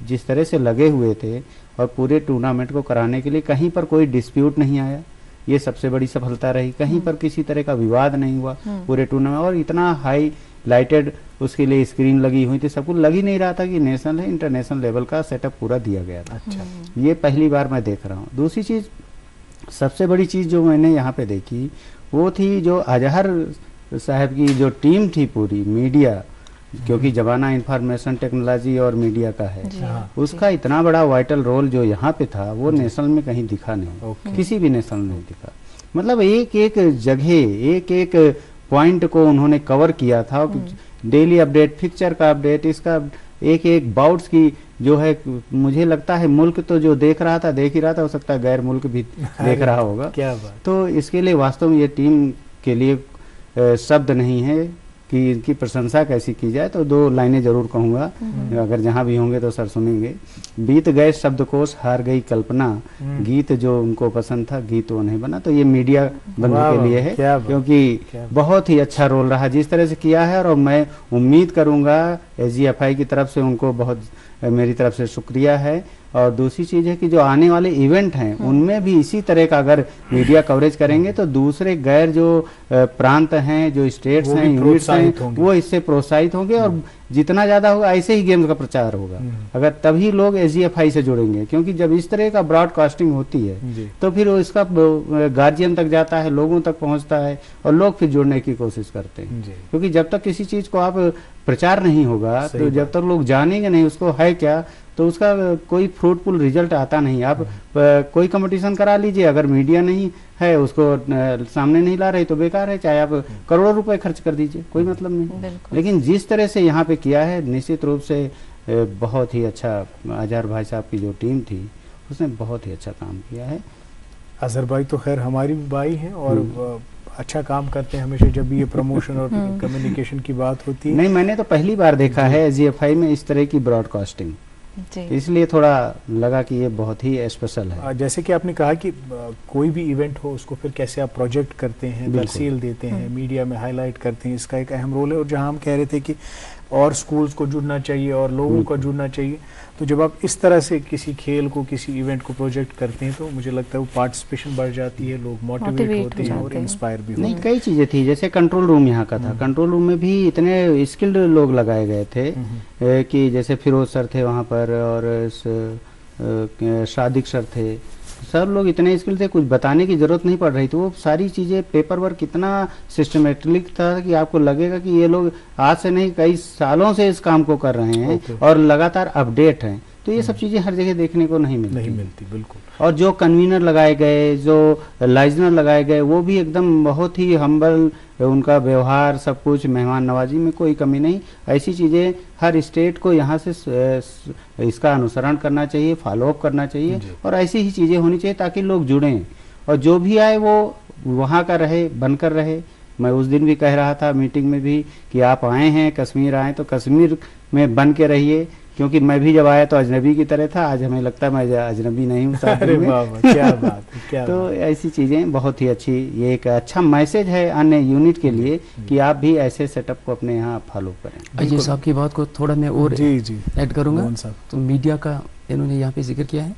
जिस तरह से लगे हुए थे और पूरे टूर्नामेंट को कराने के लिए कहीं पर कोई डिस्प्यूट नहीं आया, ये सबसे बड़ी सफलता रही। कहीं पर किसी तरह का विवाद नहीं हुआ पूरे टूर्नामेंट, और इतना हाई लाइटेड उसके लिए स्क्रीन लगी हुई थी, सबको लग ही नहीं रहा था कि नेशनल है, इंटरनेशनल लेवल का सेटअप पूरा दिया गया था। अच्छा। ये पहली बार मैं देख रहा हूँ। दूसरी चीज, सबसे बड़ी चीज जो मैंने यहाँ पे देखी वो थी जो अजहर साहब की जो टीम थी पूरी, मीडिया, क्योंकि जमाना इंफॉर्मेशन टेक्नोलॉजी और मीडिया का है, उसका इतना बड़ा वाइटल रोल जो यहाँ पे था वो नेशनल में कहीं दिखा नहीं, किसी भी नेशनल में नहीं दिखा। मतलब एक एक जगह, एक एक पॉइंट को उन्होंने कवर किया था। डेली अपडेट, फिक्चर का अपडेट, इसका एक एक बाउट्स की जो है, मुझे लगता है मुल्क तो जो देख रहा था देख ही रहा था, हो सकता है गैर मुल्क भी देख रहा होगा। क्या बात। तो इसके लिए वास्तव में ये टीम के लिए शब्द नहीं है कि इनकी प्रशंसा कैसी की जाए। तो 2 लाइनें जरूर कहूँगा, अगर जहाँ भी होंगे तो सर सुनेंगे। बीत गए शब्दकोश, हार गई कल्पना, गीत जो उनको पसंद था गीत वो नहीं बना। तो ये मीडिया बंधु के लिए है, क्योंकि बहुत ही अच्छा रोल रहा जिस तरह से किया है। और मैं उम्मीद करूँगा SGFI की तरफ से उनको बहुत मेरी तरफ से शुक्रिया है। और दूसरी चीज है कि जो आने वाले इवेंट हैं उनमें भी इसी तरह का अगर मीडिया कवरेज करेंगे तो दूसरे गैर जो प्रांत हैं, जो स्टेट्स हैं, यूनिट्स हैं, वो इससे प्रोत्साहित होंगे। और जितना ज्यादा होगा ऐसे ही गेम्स का प्रचार होगा, अगर तभी लोग SGFI से जुड़ेंगे। क्योंकि जब इस तरह का ब्रॉडकास्टिंग होती है तो फिर इसका गार्जियन तक जाता है, लोगों तक पहुंचता है, और लोग फिर जुड़ने की कोशिश करते हैं। क्योंकि जब तक किसी चीज को आप प्रचार नहीं होगा, तो जब तक लोग जानेंगे नहीं उसको है क्या, तो उसका कोई फ्रूटफुल रिजल्ट आता नहीं। आप कोई कंपटीशन करा लीजिए, अगर मीडिया नहीं है, उसको सामने नहीं ला रहे तो बेकार है, चाहे आप करोड़ों रुपए खर्च कर दीजिए, कोई मतलब नहीं। लेकिन जिस तरह से यहाँ पे किया है, निश्चित रूप से बहुत ही अच्छा। अजहर भाई साहब की जो टीम थी उसने बहुत ही अच्छा काम किया है। अजहर भाई तो खैर हमारी भाई हैं और अच्छा काम करते हैं हमेशा जब भी ये प्रमोशन और कम्युनिकेशन की बात होती है। नहीं, मैंने तो पहली बार देखा है SGFI में इस तरह की ब्रॉडकास्टिंग। इसलिए थोड़ा लगा कि ये बहुत ही स्पेशल है। जैसे कि आपने कहा कि कोई भी इवेंट हो उसको फिर कैसे आप प्रोजेक्ट करते हैं, तरसील देते हैं, मीडिया में हाईलाइट करते हैं, इसका एक अहम रोल है। और जहां हम कह रहे थे कि और स्कूल्स को जुड़ना चाहिए और लोगों को जुड़ना चाहिए, तो जब आप इस तरह से किसी खेल को, किसी इवेंट को प्रोजेक्ट करते हैं तो मुझे लगता है वो पार्टिसिपेशन बढ़ जाती है, लोग मोटिवेट होते हैं और इंस्पायर भी होते हैं। नहीं, कई चीज़ें थी, जैसे कंट्रोल रूम यहाँ का था, कंट्रोल रूम में भी इतने स्किल्ड लोग लगाए गए थे कि जैसे फिरोज सर थे वहाँ पर, और सादिक सर थे, सब लोग इतने स्किल थे, कुछ बताने की जरूरत नहीं पड़ रही थी। वो सारी चीज़ें, पेपर वर्क इतना सिस्टमेटिक था कि आपको लगेगा कि ये लोग आज से नहीं कई सालों से इस काम को कर रहे हैं और लगातार अपडेट हैं। तो ये सब चीज़ें हर जगह देखने को नहीं मिलती। बिल्कुल। और जो कन्वीनर लगाए गए, जो लाइजनर लगाए गए, वो भी एकदम बहुत ही हम्बल, उनका व्यवहार सब कुछ, मेहमान नवाजी में कोई कमी नहीं। ऐसी चीज़ें हर स्टेट को यहाँ से इसका अनुसरण करना चाहिए, फॉलोअप करना चाहिए, और ऐसी ही चीज़ें होनी चाहिए ताकि लोग जुड़ें और जो भी आए वो वहाँ का रहे, बनकर रहे। मैं उस दिन भी कह रहा था मीटिंग में भी कि आप आए हैं, कश्मीर आए तो कश्मीर में बन के रहिए, क्योंकि मैं भी जब आया तो अजनबी की तरह था, आज हमें लगता है मैं अजनबी नहीं हूँ साथ में। क्या बात है, क्या तो बात। ऐसी चीज़ें बहुत ही अच्छी, ये एक अच्छा मैसेज है अन्य यूनिट के लिए कि आप भी ऐसे सेटअप को अपने यहाँ फॉलो करें। अजय साहब की बात को थोड़ा मैं और ऐड करूँगा। तो मीडिया का इन्होंने यहाँ पे जिक्र किया है,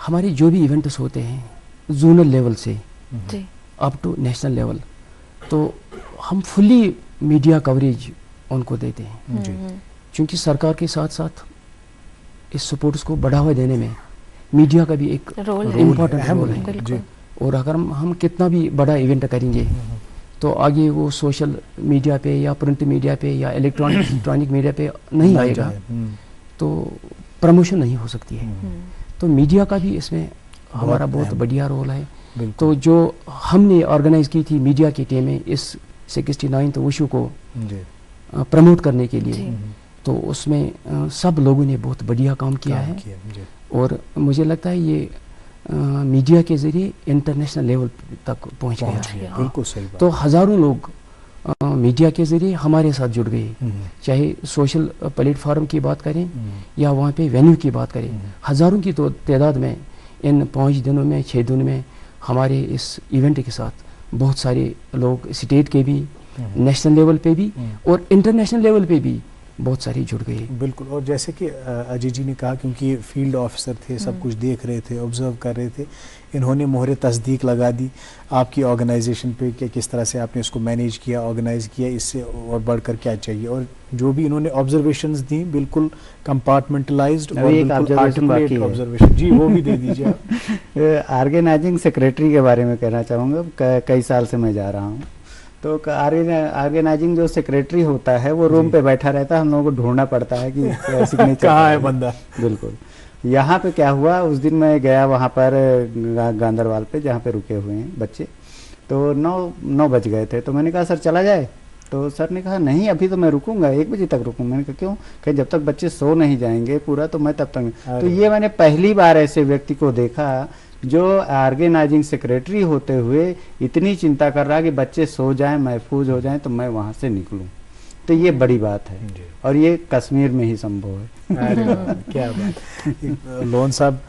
हमारे जो भी इवेंट्स होते हैं जोनल लेवल से अप टू नेशनल लेवल, तो हम फुल्ली मीडिया कवरेज उनको देते हैं, क्योंकि सरकार के साथ साथ इस सपोर्ट्स को बढ़ावा देने में मीडिया का भी एक इम्पोर्टेंट रोल है। और अगर हम कितना भी बड़ा इवेंट करेंगे तो आगे वो सोशल मीडिया पे या प्रिंट मीडिया पे या इलेक्ट्रॉनिक मीडिया पे नहीं आएगा, तो प्रमोशन नहीं हो सकती है। तो मीडिया का भी इसमें हमारा बहुत बढ़िया रोल है। तो जो हमने ऑर्गेनाइज की थी मीडिया की टीमें इस 69th वुशु को प्रमोट करने के लिए, तो उसमें सब लोगों ने बहुत बढ़िया काम किया है। और मुझे लगता है ये मीडिया के जरिए इंटरनेशनल लेवल तक पहुंच गया। बिल्कुल सही बात। तो हजारों लोग मीडिया के जरिए हमारे साथ जुड़ गए, चाहे सोशल प्लेटफॉर्म की बात करें या वहाँ पे वेन्यू की बात करें। हजारों की तो तादाद में इन 5 दिनों में, 6 दिनों में हमारे इस इवेंट के साथ बहुत सारे लोग स्टेट के भी, नेशनल लेवल पे भी और इंटरनेशनल लेवल पे भी बहुत सारी जुड़ गई। बिल्कुल। और जैसे कि अजय जी ने कहा, क्योंकि ये फील्ड ऑफिसर थे, सब कुछ देख रहे थे, ऑब्जर्व कर रहे थे, इन्होंने मोहरे तस्दीक लगा दी आपकी ऑर्गेनाइजेशन पे कि किस तरह से आपने इसको मैनेज किया, ऑर्गेनाइज किया, इससे और बढ़कर क्या चाहिए। और जो भी इन्होंने ऑब्जर्वेशंस दी बिल्कुल कंपार्टमेंटलाइज्ड और बिल्कुल आर्टिकुलेट ऑब्जर्वेशन। जी, वो भी दे दीजिए। ऑर्गेनाइजिंग सेक्रेटरी के बारे में कहना चाहूँगा। कई साल से मैं जा रहा हूँ, तो ऑर्गेनाइजिंग जो सेक्रेटरी होता है वो रूम पे बैठा रहता है, हम लोगों को ढूंढना पड़ता है कि सिग्नेचर कहाँ है बंदा। बिल्कुल। यहाँ पे क्या हुआ, उस दिन मैं गया वहाँ पर गांदरवाल पे जहाँ पे रुके हुए हैं बच्चे, तो 9 बज गए थे। तो मैंने कहा सर चला जाए, तो सर ने कहा नहीं अभी तो मैं रुकूंगा, 1 बजे तक रुकूंगा। मैंने कहा क्यों? कहीं जब तक बच्चे सो नहीं जाएंगे पूरा तो मैं तब तक। तो ये मैंने पहली बार ऐसे व्यक्ति को देखा जो ऑर्गेनाइजिंग सेक्रेटरी होते हुए इतनी चिंता कर रहा है कि बच्चे सो जाएं, महफूज हो जाएं, तो मैं वहाँ से निकलूं। तो ये बड़ी बात है और ये कश्मीर में ही संभव है। अरे क्या बात। लोन साहब,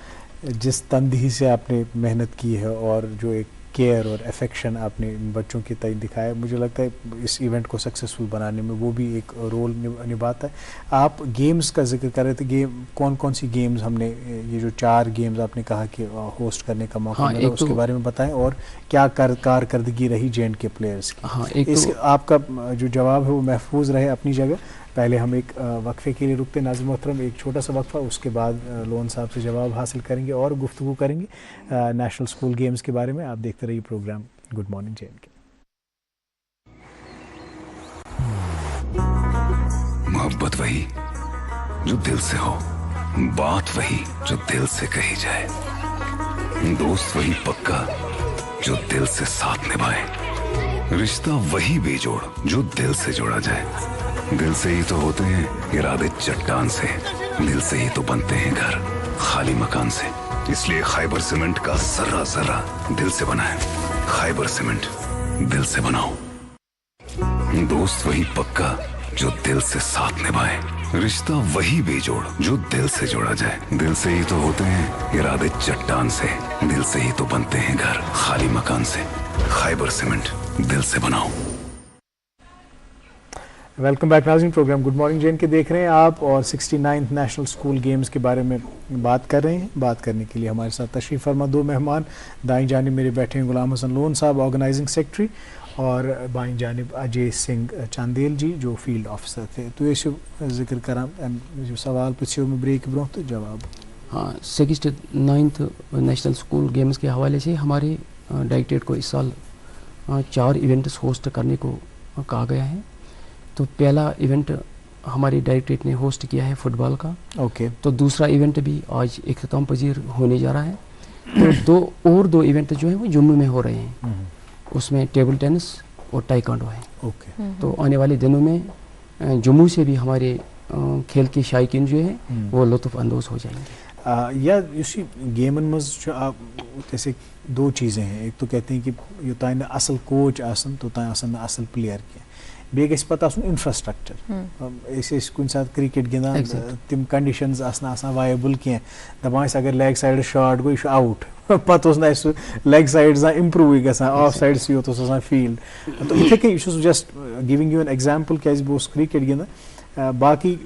जिस तंदही से आपने मेहनत की है और जो एक केयर और अफेक्शन आपने बच्चों के तय दिखाया, मुझे लगता है इस इवेंट को सक्सेसफुल बनाने में वो भी एक रोल निभाता है। आप गेम्स का जिक्र कर रहे थे, गेम कौन कौन सी गेम्स हमने, ये जो 4 गेम्स आपने कहा कि होस्ट करने का मौका मिला, उसके बारे में बताएं और क्या कारकर्दगी रही जेएंड के प्लेयर्स की। इस आपका जो जवाब है वो महफूज रहे अपनी जगह। पहले हम एक वक्फे के लिए रुकते नाज़िम मोहतरम, एक छोटा सा वक्फा, उसके बाद लोन साहब से जवाब हासिल करेंगे और गुफ्तगू करेंगे नेशनल स्कूल गेम्स के बारे में। आप देखते रहिए प्रोग्राम गुड मॉर्निंग जेएंड के। मोहब्बत वही जो दिल से हो, बात वही जो दिल से कही जाए, दोस्त वही पक्का जो दिल से साथ निभाए, रिश्ता वही बेजोड़ जो दिल से जोड़ा जाए। दिल से ही तो होते हैं इरादे चट्टान से, दिल से ही तो बनते हैं घर खाली मकान से। इसलिए खैबर सीमेंट का जर्रा जर्रा दिल से बना है। खैबर सीमेंट, दिल से बनाओ। दोस्त वही पक्का जो दिल से साथ निभाए, रिश्ता वही बेजोड़ जो दिल से जोड़ा जाए। दिल से ही तो होते हैं इरादे चट्टान से, दिल से ही तो बनते हैं घर खाली मकान से। खैबर सीमेंट, दिल से बनाओ। वेलकम बैक नाज़रीन, प्रोग्राम गुड मॉर्निंग जैन के देख रहे हैं आप और 69th नेशनल स्कूल गेम्स के बारे में बात कर रहे हैं। बात करने के लिए हमारे साथ तशरीफ़ फरमा दो मेहमान। दाईं जानिब मेरे बैठे हैं गुलाम हसन लोन साहब, ऑर्गेनाइजिंग सेक्रेटरी, और बाईं जानिब अजय सिंह चांदेल जी जो फील्ड ऑफिसर थे। तो ये जिक्र करा जो सवाल पुछो में ब्रेक ब्रोह तो जवाब। हाँ, 69th नेशनल स्कूल गेम्स के हवाले से हमारे डायरेक्टरेट को इस साल 4 इवेंट्स होस्ट करने को कहा गया है। तो पहला इवेंट हमारे डायरेक्टरेट ने होस्ट किया है फुटबॉल का। ओके। तो दूसरा इवेंट भी आज इख्तिताम पजीर होने जा रहा है। तो दो इवेंट जो है वो जम्मू में हो रहे हैं। उसमें टेबल टेनिस और टाइकांडो है। ओके। तो आने वाले दिनों में जम्मू से भी हमारे खेल के शायकीन जो है वो लुत्फ अंदोज हो जाएंगे। या इसी गेमन मज जो आप जैसे 2 चीज़ें हैं। एक तो कहते हैं कि योतान असल कोच आसन तोतान आसन असल प्लेयर क्या बे गस पता आसन इंफ्रास्ट्रक्चर कुन साथ क्रिकेट गिंदान तिम कंडीशंस आसन वायबल क्या दपान अगर लेग साइड शॉट गो यह आउट पत लेग साइड इम्प्रूव गसान ऑफ साइड योत फील्ड। तो इथे कन just giving you an example क्या बहुत क्रिकेट गिंदान बाकी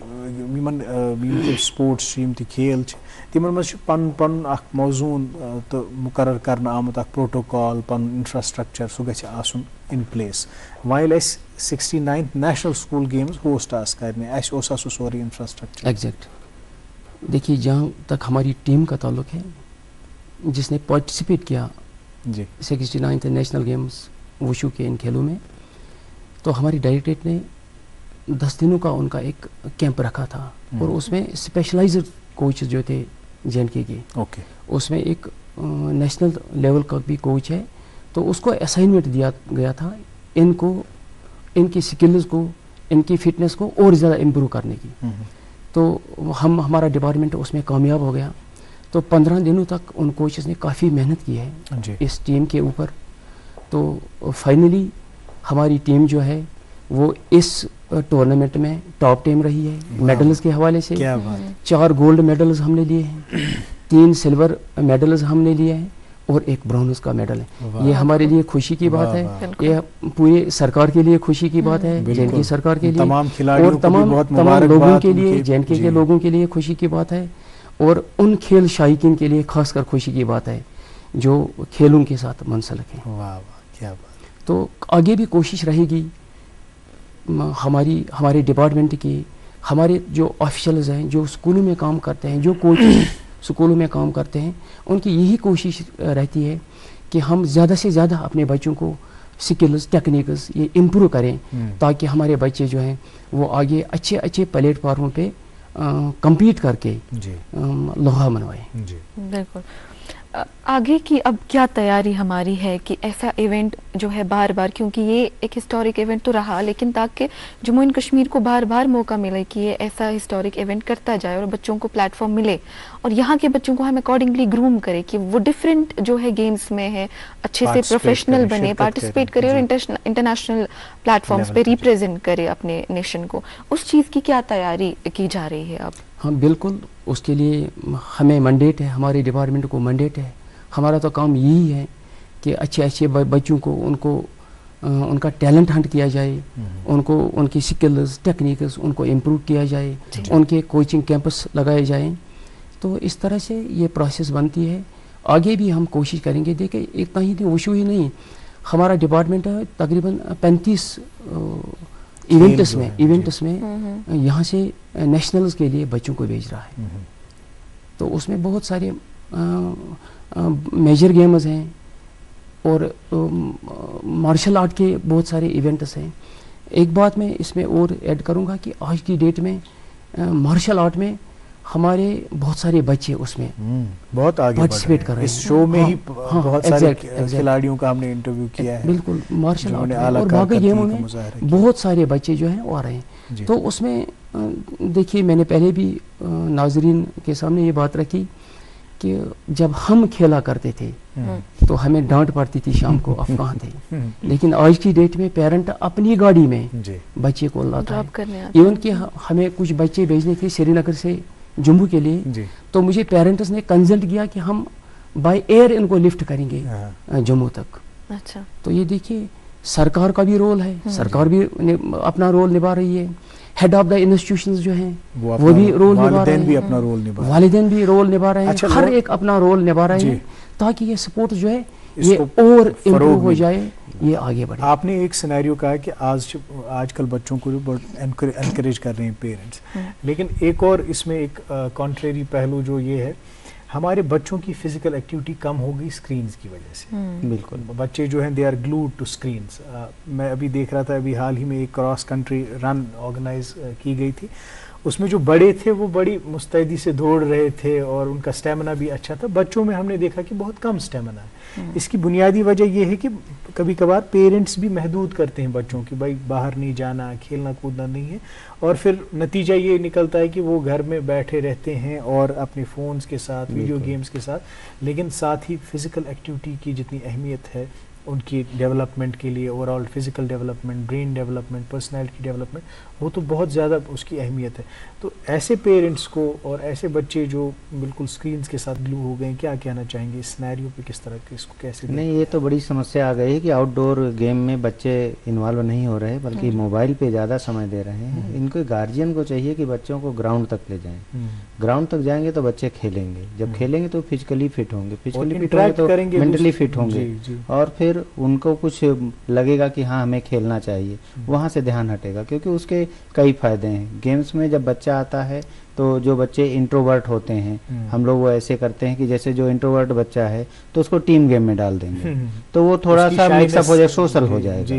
स्पोर्ट्स खेल तिमन मज पन पन मौजून तो मुकर्रर करना आमुत प्रोटोकॉल पन इंफ्रास्ट्रक्चर सह गछ आसुन in place. While 69th national school games host आस करने सोरी इंफ्रास्ट्रक्चर। एग्जैक्ट। देखिए, जहाँ तक हमारी टीम का ताल्लुक है जिसने पार्टिसिपेट किया जी 69th नेशनल गेम्स वुशु के इन खेलों में, तो हमारी डायरेक्टरेट ने 10 दिनों का उनका एक कैंप रखा था और उसमें स्पेशलाइज्ड कोच जो थे JNK के। ओके। उसमें एक नेशनल लेवल का भी कोच है। तो उसको असाइनमेंट दिया गया था इनको इनकी स्किल्स को इनकी फिटनेस को और ज़्यादा इम्प्रूव करने की। तो हमारा डिपार्टमेंट उसमें कामयाब हो गया। तो 15 दिनों तक उन कोचेस ने काफ़ी मेहनत की है इस टीम के ऊपर। तो फाइनली हमारी टीम जो है वो इस टूर्नामेंट में टॉप टीम रही है। मेडल्स के हवाले से 4 गोल्ड मेडल्स हमने लिए हैं, 3 सिल्वर मेडल्स हमने लिए हैं और 1 ब्रॉन्ज का मेडल है। ये हमारे लिए खुशी की बात है, ये पूरे सरकार के लिए खुशी की बात है, JNK सरकार के लिए और तमाम लोगों के लिए, JNK के लोगों के लिए खुशी की बात है और उन खेल शायकीन के लिए खासकर खुशी की बात है जो खेलों के साथ मुंसलिक हैं। क्या बात। तो आगे भी कोशिश रहेगी हमारे डिपार्टमेंट की, हमारे जो ऑफिशियल्स हैं जो स्कूलों में काम करते हैं, जो कोच स्कूलों में काम करते हैं, उनकी यही कोशिश रहती है कि हम ज़्यादा से ज़्यादा अपने बच्चों को स्किल्स टेक्निक्स ये इम्प्रूव करें ताकि हमारे बच्चे जो हैं वो आगे अच्छे अच्छे प्लेटफार्मों पे compete करके लोहा मनवाएं। बिल्कुल। आगे की अब क्या तैयारी हमारी है कि ऐसा इवेंट जो है बार बार, क्योंकि ये एक हिस्टोरिक इवेंट तो रहा, लेकिन ताकि जम्मू एंड कश्मीर को बार बार मौका मिले कि ये ऐसा हिस्टोरिक इवेंट करता जाए और बच्चों को प्लेटफॉर्म मिले और यहाँ के बच्चों को हम अकॉर्डिंगली ग्रूम करें कि वो डिफरेंट जो है गेम्स में है अच्छे से प्रोफेशनल बने, पार्टिसिपेट करे और इंटरनेशनल प्लेटफॉर्म्स पे रिप्रेजेंट करे अपने नेशन को। उस चीज़ की क्या तैयारी की जा रही है अब? हाँ बिल्कुल, उसके लिए हमें मैंडेट है, हमारे डिपार्टमेंट को मैंडेट है। हमारा तो काम यही है कि अच्छे अच्छे बच्चों को उनका टैलेंट हंट किया जाए, उनको उनकी स्किल्स टेक्निक्स उनको इम्प्रूव किया जाए, उनके कोचिंग कैंपस लगाए जाएं। तो इस तरह से ये प्रोसेस बनती है। आगे भी हम कोशिश करेंगे। देखिए, इतना ही वुशु ही नहीं, हमारा डिपार्टमेंट तकरीबन 35 इवेंट्स में यहाँ से नेशनल्स के लिए बच्चों को भेज रहा है। तो उसमें बहुत सारे मेजर गेम्स हैं और मार्शल आर्ट के बहुत सारे इवेंट्स हैं। एक बात मैं इसमें और ऐड करूँगा कि आज की डेट में मार्शल आर्ट में हमारे बहुत सारे बच्चे उसमें बहुत आगे पार्टिसिपेट कर रहे हैं। इस शो में ही बहुत सारे खिलाड़ियों का हमने इंटरव्यू किया है। बिल्कुल, मार्शल आर्ट और बाकी गेमों में बहुत सारे बच्चे जो हैं वो आ रहे हैं। तो उसमें देखिए, मैंने पहले भी नाजरीन के सामने ये बात रखी कि जब हम खेला करते थे तो हमें डांट पड़ती थी शाम को, आप कहाँ थे। लेकिन आज की डेट में पेरेंट अपनी गाड़ी में बच्चे को लाता है। इवन कि हमें कुछ बच्चे भेजने थे श्रीनगर से जम्मू के लिए, तो मुझे पेरेंट्स ने कंसल्ट किया कि हम बाय एयर इनको लिफ्ट करेंगे जम्मू तक। अच्छा, तो ये देखिए सरकार का भी रोल है, सरकार भी अपना रोल निभा रही है, हेड ऑफ द इंस्टीट्यूशंस जो हैं वो भी रोल निभा रहे हैं, वालिदैन भी रोल निभा रहे हैं, हर एक अपना रोल निभा रहे हैं, ताकि ये सपोर्ट जो है ये और इम्प्रूव हो जाए, ये आगे बढ़े। आपने एक सिनेरियो कहा कि आजकल बच्चों को जो एनकरेज कर रहे हैं पेरेंट्स, लेकिन एक और इसमें एक कॉन्ट्रेरी पहलू जो ये है, हमारे बच्चों की फिजिकल एक्टिविटी कम हो गई स्क्रीन्स की वजह से। बिल्कुल, बच्चे जो हैं they are glued to screens. मैं अभी देख रहा था, अभी हाल ही में एक क्रॉस कंट्री रन ऑर्गेनाइज की गई थी, उसमें जो बड़े थे वो बड़ी मुस्तैदी से दौड़ रहे थे और उनका स्टेमिना भी अच्छा था। बच्चों में हमने देखा कि बहुत कम स्टेमिना है। इसकी बुनियादी वजह यह है कि कभी कभार पेरेंट्स भी महदूद करते हैं बच्चों की, भाई बाहर नहीं जाना, खेलना कूदना नहीं है, और फिर नतीजा ये निकलता है कि वो घर में बैठे रहते हैं और अपने फ़ोन्स के साथ, वीडियो गेम्स के साथ। लेकिन साथ ही फिज़िकल एक्टिविटी की जितनी अहमियत है उनकी डेवलपमेंट के लिए, overall physical development, brain development, personality development, वो तो बहुत ज़्यादा उसकी अहमियत है। तो ऐसे पेरेंट्स को और ऐसे बच्चे जो बिल्कुल स्क्रीन्स के साथ ग्लू हो गए, क्या कहना चाहेंगे इस सिनेरियो पे, किस तरह के इसको कैसे? नहीं, ये तो बड़ी समस्या आ गई है कि आउटडोर गेम में बच्चे इन्वॉल्व नहीं हो रहे, बल्कि मोबाइल पे ज़्यादा समय दे रहे हैं। इनको गार्जियन को चाहिए कि बच्चों को ग्राउंड तक ले जाएं। ग्राउंड तक जाएंगे तो बच्चे खेलेंगे, जब खेलेंगे तो फिजिकली फिट होंगे, फिजिकली फिट होंगे तो मेंटली फिट होंगे, और फिर उनको कुछ लगेगा कि हाँ हमें खेलना चाहिए, वहाँ से ध्यान हटेगा। क्योंकि उसके कई फायदे हैं। गेम्स में जब बच्चा आता है तो जो बच्चे इंट्रोवर्ट होते हैं, हम लोग वो ऐसे करते हैं कि जैसे जो इंट्रोवर्ट बच्चा है तो उसको टीम गेम में डाल देंगे, तो वो थोड़ा सा मिक्सअप हो जाए, सोशल हो जाएगा।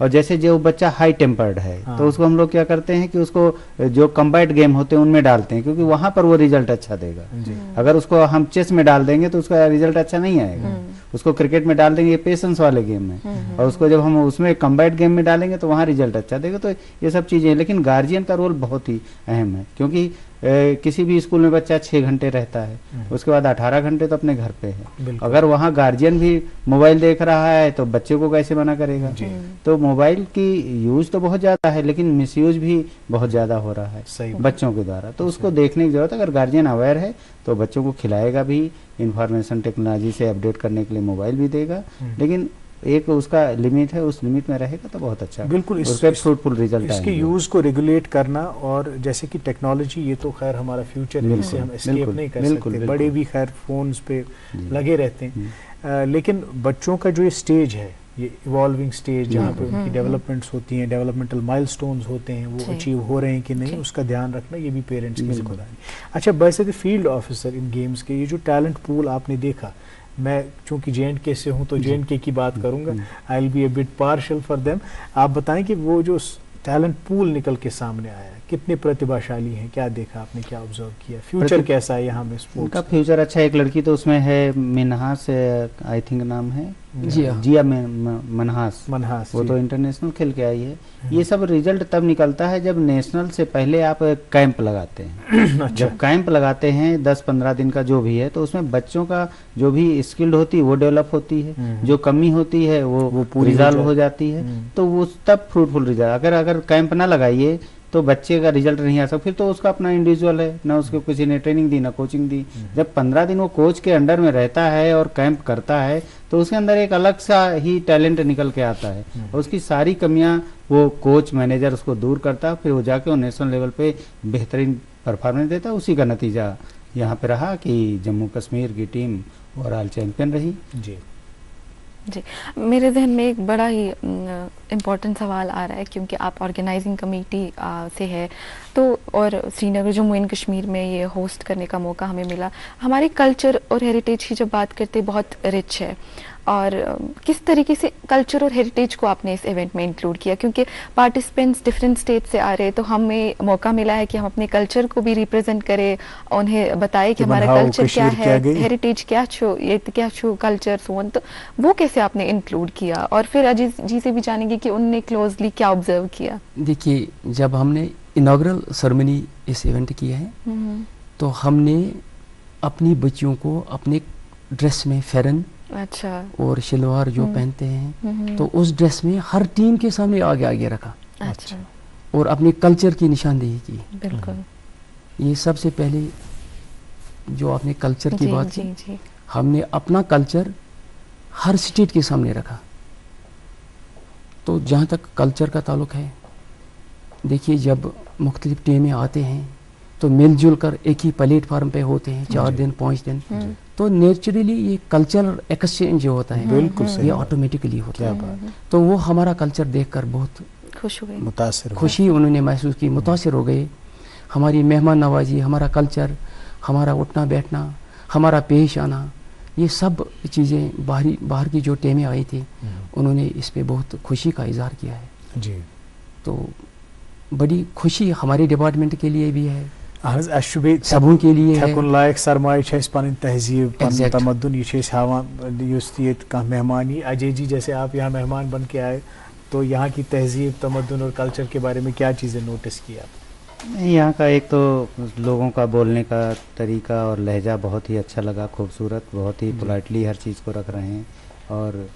और जैसे जो बच्चा हाई टेम्पर्ड है तो उसको हम लोग क्या करते हैं कि उसको जो कंबाइंड गेम होते हैं उनमें डालते हैं, क्योंकि वहां पर वो रिजल्ट अच्छा देगा। अगर उसको हम चेस में डाल देंगे तो उसका रिजल्ट अच्छा नहीं आएगा। उसको क्रिकेट में डाल देंगे, ये पेशेंस वाले गेम है, और उसको जब हम उसमें कंबाइंड गेम में डालेंगे तो वहाँ रिजल्ट अच्छा देगा। तो ये सब चीजें, लेकिन गार्जियन का रोल बहुत ही अहम है, क्योंकि किसी भी स्कूल में बच्चा 6 घंटे रहता है, उसके बाद 18 घंटे तो अपने घर पे है। अगर वहाँ गार्जियन भी मोबाइल देख रहा है तो बच्चे को कैसे मना करेगा? तो मोबाइल की यूज तो बहुत ज्यादा है, लेकिन मिसयूज भी बहुत ज्यादा हो रहा है बच्चों के द्वारा। तो उसको देखने की जरूरत है। अगर गार्जियन अवेयर है तो बच्चों को खिलाएगा भी, इंफॉर्मेशन टेक्नोलॉजी से अपडेट करने के लिए मोबाइल भी देगा, लेकिन एक उसका लिमिट है, उस लिमिट में रहेगा तो बहुत अच्छा, बिल्कुल उसके फ्रूटफुल रिजल्ट इसके यूज को रेगुलेट करना। और जैसे कि टेक्नोलॉजी, ये तो खैर हमारा फ्यूचर है, इससे हम एस्केप नहीं कर सकते। बड़े भी खैर फोन्स पे लगे रहते हैं, लेकिन बच्चों का जो ये स्टेज है, ये इवॉल्विंग स्टेज, जहाँ पे उनकी डेवलपमेंट्स होती हैं, डेवलपमेंटल माइलस्टोन्स होते हैं, वो अचीव हो रहे हैं कि नहीं, उसका ध्यान रखना ये भी पेरेंट्स की जिम्मेदारी। अच्छा, वैसे तो फील्ड ऑफिसर इन गेम्स के, ये जो टैलेंट पूल आपने देखा, मैं चूंकि JNK से हूँ तो JNK की बात करूंगा, I will be a bit partial for them. आप बताएं कि वो जो टैलेंट पूल निकल के सामने आया, कितने प्रतिभाशाली हैं, क्या देखा आपने, क्या ऑब्जर्व किया, फ्यूचर कैसा है यहाँ में स्पोर्ट्स का? फ्यूचर अच्छा है। एक लड़की तो उसमें है, मिनहास आई थिंक नाम है, जिया मनहास, वो तो इंटरनेशनल खेल के आई है। ये सब रिजल्ट तब निकलता है जब नेशनल से पहले आप कैंप लगाते हैं। अच्छा। जब कैंप लगाते हैं 10-15 दिन का जो भी है, तो उसमें बच्चों का जो भी स्किल्ड होती है वो डेवलप होती है, जो कमी होती है वो पूरी रिजॉल्व हो जाती है, तो वो तब फ्रूटफुल रिजल्ट। अगर कैंप ना लगाइए तो बच्चे का रिजल्ट नहीं आ सकता, फिर तो उसका अपना इंडिविजुअल है, ना उसको किसी ने ट्रेनिंग दी ना कोचिंग दी। जब 15 दिन वो कोच के अंडर में रहता है और कैंप करता है तो उसके अंदर एक अलग सा ही टैलेंट निकल के आता है, और उसकी सारी कमियां वो कोच मैनेजर उसको दूर करता है, फिर वो जाके वो नेशनल लेवल पे बेहतरीन परफॉर्मेंस देता है। उसी का नतीजा यहाँ पे रहा कि जम्मू कश्मीर की टीम ओवरऑल चैंपियन रही। जी, मेरे जहन में एक बड़ा ही इम्पोर्टेंट सवाल आ रहा है, क्योंकि आप ऑर्गेनाइजिंग कमेटी से है, तो और श्रीनगर जम्मू एंड कश्मीर में ये होस्ट करने का मौका हमें मिला। हमारे कल्चर और हेरिटेज की जब बात करते बहुत रिच है, और किस तरीके से कल्चर और हेरिटेज को आपने इस इवेंट में इंक्लूड किया? क्योंकि पार्टिसिपेंट्स डिफरेंट स्टेट से आ रहे हैं, तो हमें मौका मिला है कि हम अपने कल्चर को भी रिप्रेजेंट करें, उन्हें बताएं कि हमारा कल्चर क्या है, हेरिटेज क्या छो, ये क्या छो कल्चर सोन। तो वो कैसे आपने इंक्लूड किया? और फिर अजीज जी से भी जानेंगे कि उनने क्लोजली क्या ऑब्जर्व किया। देखिए, जब हमने इनॉग्रल सेरेमनी इस इवेंट की है, तो हमने अपनी बच्चियों को अपने ड्रेस में फेरन अच्छा। और शलवार जो पहनते हैं, तो उस ड्रेस में हर टीम के सामने आगे आगे रखा। अच्छा। और अपने कल्चर की निशानदेही की। बिल्कुल। ये सबसे पहले जो आपने कल्चर की बात की, जी। हमने अपना कल्चर हर स्टेट के सामने रखा। तो जहाँ तक कल्चर का ताल्लुक है, देखिए जब मुख्तलिफ टीमें आते हैं तो मिलजुल कर एक ही प्लेटफार्म पे होते हैं 4 दिन 5 दिन, तो नेचुरली ये कल्चरल एक्सचेंज जो होता है बिल्कुल ये ऑटोमेटिकली होता है। तो वो हमारा कल्चर देखकर बहुत खुश हुए, मुतासिर खुशी उन्होंने महसूस की, मुतासिर हो गए। हमारी मेहमान नवाजी, हमारा कल्चर, हमारा उठना बैठना, हमारा पेश आना, ये सब चीज़ें बाहर की जो टीमें आई थी उन्होंने इस पे बहुत खुशी का इजहार किया है जी। तो बड़ी खुशी हमारे डिपार्टमेंट के लिए भी है, सबों के लिए है। थकुन लायक सरमाय पन तहजीब पन तमद्दुन ये हावान मेहमान ही अजय जी जैसे आप यहाँ मेहमान बन के आए, तो यहाँ की तहजीब तमद्दुन और कल्चर के बारे में क्या चीज़ें नोटिस किया? यहाँ का एक तो लोगों का बोलने का तरीका और लहजा बहुत ही अच्छा लगा, खूबसूरत, बहुत ही पोलाइटली हर चीज़ को रख रहे हैं और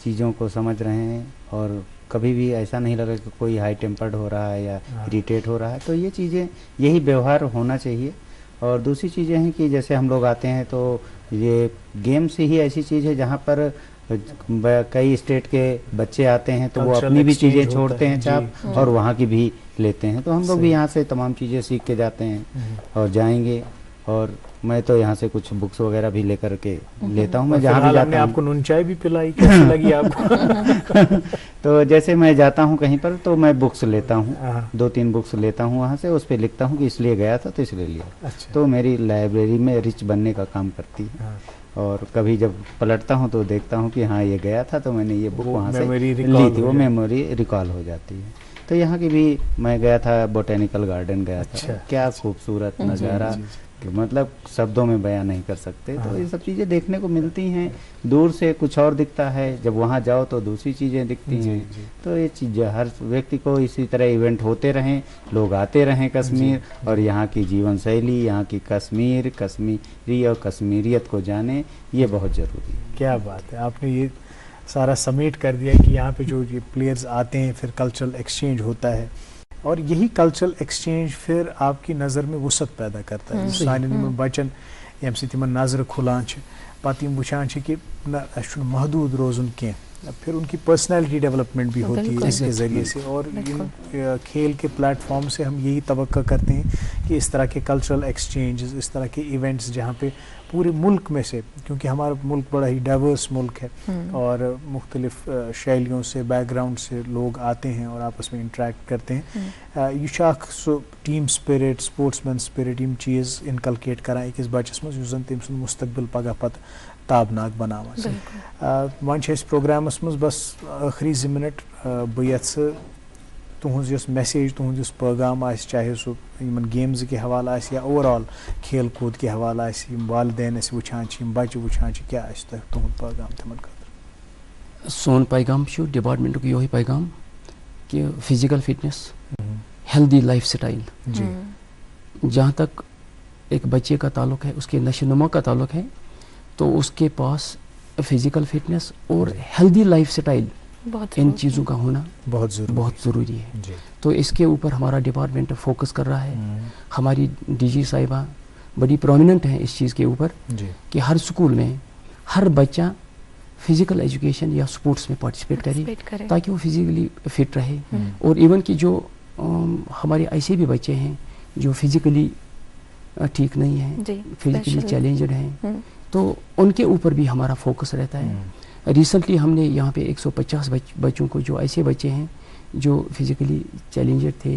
चीज़ों को समझ रहे हैं, और कभी भी ऐसा नहीं लगा कि कोई हाई टेम्पर्ड हो रहा है या इरिटेट हो रहा है। तो ये चीज़ें, यही व्यवहार होना चाहिए। और दूसरी चीज़ें हैं कि जैसे हम लोग आते हैं तो ये गेम्स ही ऐसी चीज़ है जहाँ पर कई स्टेट के बच्चे आते हैं तो वो अपनी भी चीज़ें छोड़ते हैं चाप और वहाँ की भी लेते हैं। तो हम लोग भी यहाँ से तमाम चीज़ें सीख के जाते हैं और जाएंगे। और मैं तो यहाँ से कुछ बुक्स वगैरह भी लेकर के लेता हूँ। मैं जहाँ भी जाता हूँ। आपको नून चाय भी पिलाई, कैसी लगी आपको? तो जैसे मैं जाता हूँ कहीं पर तो मैं बुक्स लेता हूँ, 2-3 बुक्स लेता हूँ वहाँ से, उस पर लिखता हूँ कि इसलिए गया था तो इसलिए लिया। अच्छा। तो मेरी लाइब्रेरी में रिच बनने का काम करती है। और कभी जब पलटता हूँ तो देखता हूँ कि हाँ ये गया था तो मैंने ये बुक वहाँ से ली थी, वो मेमोरी रिकॉल हो जाती है। तो यहाँ की भी मैं गया था, बोटेनिकल गार्डन गया था। क्या खूबसूरत नज़ारा, मतलब शब्दों में बयां नहीं कर सकते। तो ये सब चीज़ें देखने को मिलती हैं। दूर से कुछ और दिखता है, जब वहाँ जाओ तो दूसरी चीज़ें दिखती हैं। तो ये चीज़ें हर व्यक्ति को इसी तरह इवेंट होते रहें, लोग आते रहें कश्मीर, और यहाँ की जीवन शैली, यहाँ की कश्मीरी और कश्मीरियत को जाने, ये बहुत ज़रूरी है। क्या बात है, आपने ये सारा समेट कर दिया कि यहाँ पे जो ये प्लेयर्स आते हैं फिर कल्चरल एक्सचेंज होता है, और यही कल्चरल एक्सचेंज फिर आपकी नज़र में वसत पैदा करता है। सानिन बचन यम सी तिमन नजर खुलान पत वुचान कि महदूद रोजुन कह, फिर उनकी पर्सनैलिटी डेवलपमेंट भी होती है इसके ज़रिए से। और इन खेल के प्लेटफॉर्म से हम यही तवक्का करते हैं कि इस तरह के कल्चरल एक्सचेंज, इस तरह के इवेंट्स जहाँ पे पूरे मुल्क में से, क्योंकि हमारा मुल्क बड़ा ही डाइवर्स मुल्क है और मुख्तलिफ शैलियों से, बैकग्राउंड से लोग आते हैं और आपस में इंटरेक्ट करते हैं। यह सो टीम स्पिरिट, स्पोर्ट्समैन स्पिरिट, यम चीज़ इनकलकेट करान अकिस बच्चस मज युस जन तम सुंद मुस्तकबिल पगह पत ताबनाक बनावान। वन प्रोग्रामस मज बस आखिरी 2 मिनट बह यस तुहज मैसेज, तुहज पैगाम आस, चाहे सो गेम्स के हवाले आस या ओवरऑल खेल कूद के हवाले आस, वालदेन वुचान बच्चे वुचान, क्या तुहद पैगाम तमन खतर? सोन पैगाम डिपार्टमेंट को यही पैगाम कि physical fitness, healthy life style, जहाँ तक एक बच्चे का ताल्लुक है, उसके नशोनुमा का ताल्लुक है, तो उसके पास फिजिकल फिटनेस और हेल्दी लाइफ स्टाइल, इन चीज़ों का होना बहुत ज़रूरी है। तो इसके ऊपर हमारा डिपार्टमेंट फोकस कर रहा है। हमारी डीजी साहिबा बड़ी प्रोमिनेंट हैं इस चीज़ के ऊपर कि हर स्कूल में हर बच्चा फिज़िकल एजुकेशन या स्पोर्ट्स में पार्टिसिपेट करे ताकि वो फिज़िकली फिट रहे। और इवन कि जो हमारे ऐसे भी बच्चे हैं जो फिज़िकली ठीक नहीं हैं, फिज़िकली चैलेंज्ड हैं, तो उनके ऊपर भी हमारा फोकस रहता है। रिसेंटली हमने यहाँ पे 150 बच्चों को, जो ऐसे बच्चे हैं जो फिजिकली चैलेंजर थे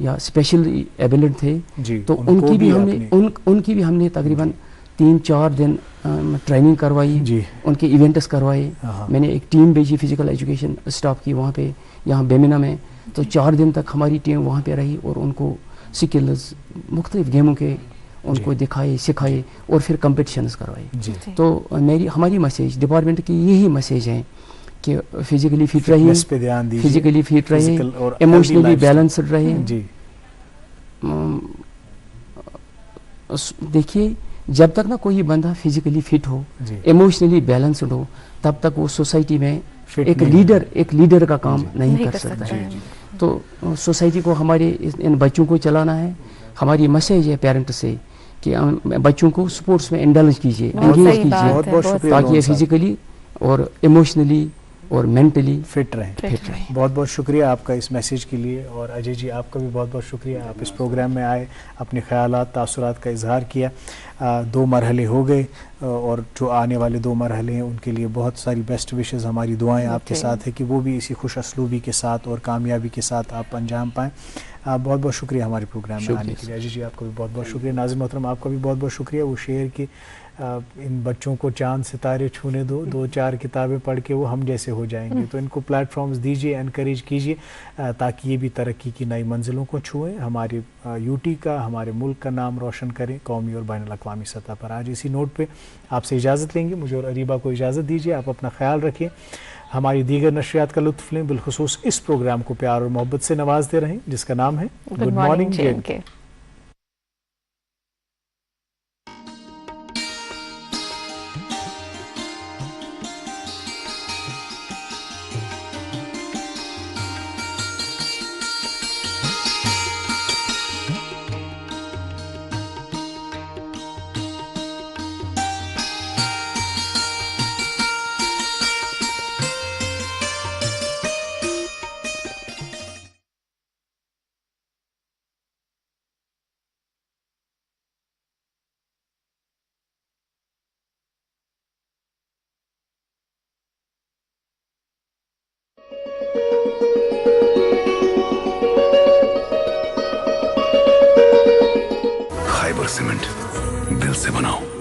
या स्पेशली एबिलिट थे, तो उनकी भी हमने तकरीबन 3-4 दिन ट्रेनिंग करवाई, उनके इवेंट्स करवाए। मैंने एक टीम भेजी फिजिकल एजुकेशन स्टाफ की वहाँ पे, यहाँ बेमिना में, तो 4 दिन तक हमारी टीम वहाँ पे रही और उनको स्किल्स मुख्तलिफ गेमों के उनको दिखाए, सिखाए और फिर कंपटीशंस करवाए। तो हमारी मैसेज डिपार्टमेंट की यही मैसेज है कि फिजिकली फिट रहिए, फिजिकली फिट रहिए, इमोशनली बैलेंस्ड रहिए। देखिए जब तक ना कोई बंदा फिजिकली फिट हो, इमोशनली बैलेंस्ड हो, तब तक वो सोसाइटी में एक लीडर का काम नहीं कर सकता है। तो सोसाइटी को हमारे इन बच्चों को चलाना है। हमारी मैसेज है पेरेंट से कि बच्चों को स्पोर्ट्स में इंडल्ज कीजिए, एंगेज कीजिए, ताकि ये फिजिकली और इमोशनली और मेंटली फिट रहें। बहुत बहुत शुक्रिया आपका इस मैसेज के लिए। और अजय जी, आपका भी बहुत बहुत शुक्रिया, आप इस प्रोग्राम में आए, अपने ख्यालात तासुरात का इजहार किया। 2 मरहले हो गए और जो आने वाले 2 मरहले हैं उनके लिए बहुत सारी बेस्ट विशेज़, हमारी दुआएं आपके साथ है कि वो भी इसी खुश असलूबी के साथ और कामयाबी के साथ आप अंजाम पाएँ। बहुत बहुत शुक्रिया हमारे प्रोग्राम में आने के लिए। अजय जी, आपका भी बहुत बहुत शुक्रिया। नाज़िम मोहतरम, आपका भी बहुत बहुत शुक्रिया। वो शेर की इन बच्चों को चांद सितारे छूने दो, 2-4 किताबें पढ़ के वो हम जैसे हो जाएंगे। तो इनको प्लेटफॉर्म्स दीजिए, एनकरेज कीजिए, ताकि ये भी तरक्की की नई मंजिलों को छुएं, हमारे यूटी का, हमारे मुल्क का नाम रोशन करें कौमी और बैनुल अक़वामी सतह पर। आज इसी नोट पे आपसे इजाज़त लेंगे। मुझे और अरीबा को इजाज़त दीजिए। आप अपना ख्याल रखें, हमारी दीगर नशरियात का लुत्फ़ लें, बिलखुसूस इस प्रोग्राम को प्यार और मोहब्बत से नवाजते रहें जिसका नाम है good morning JNK। Khyber cement, दिल से बनाओ।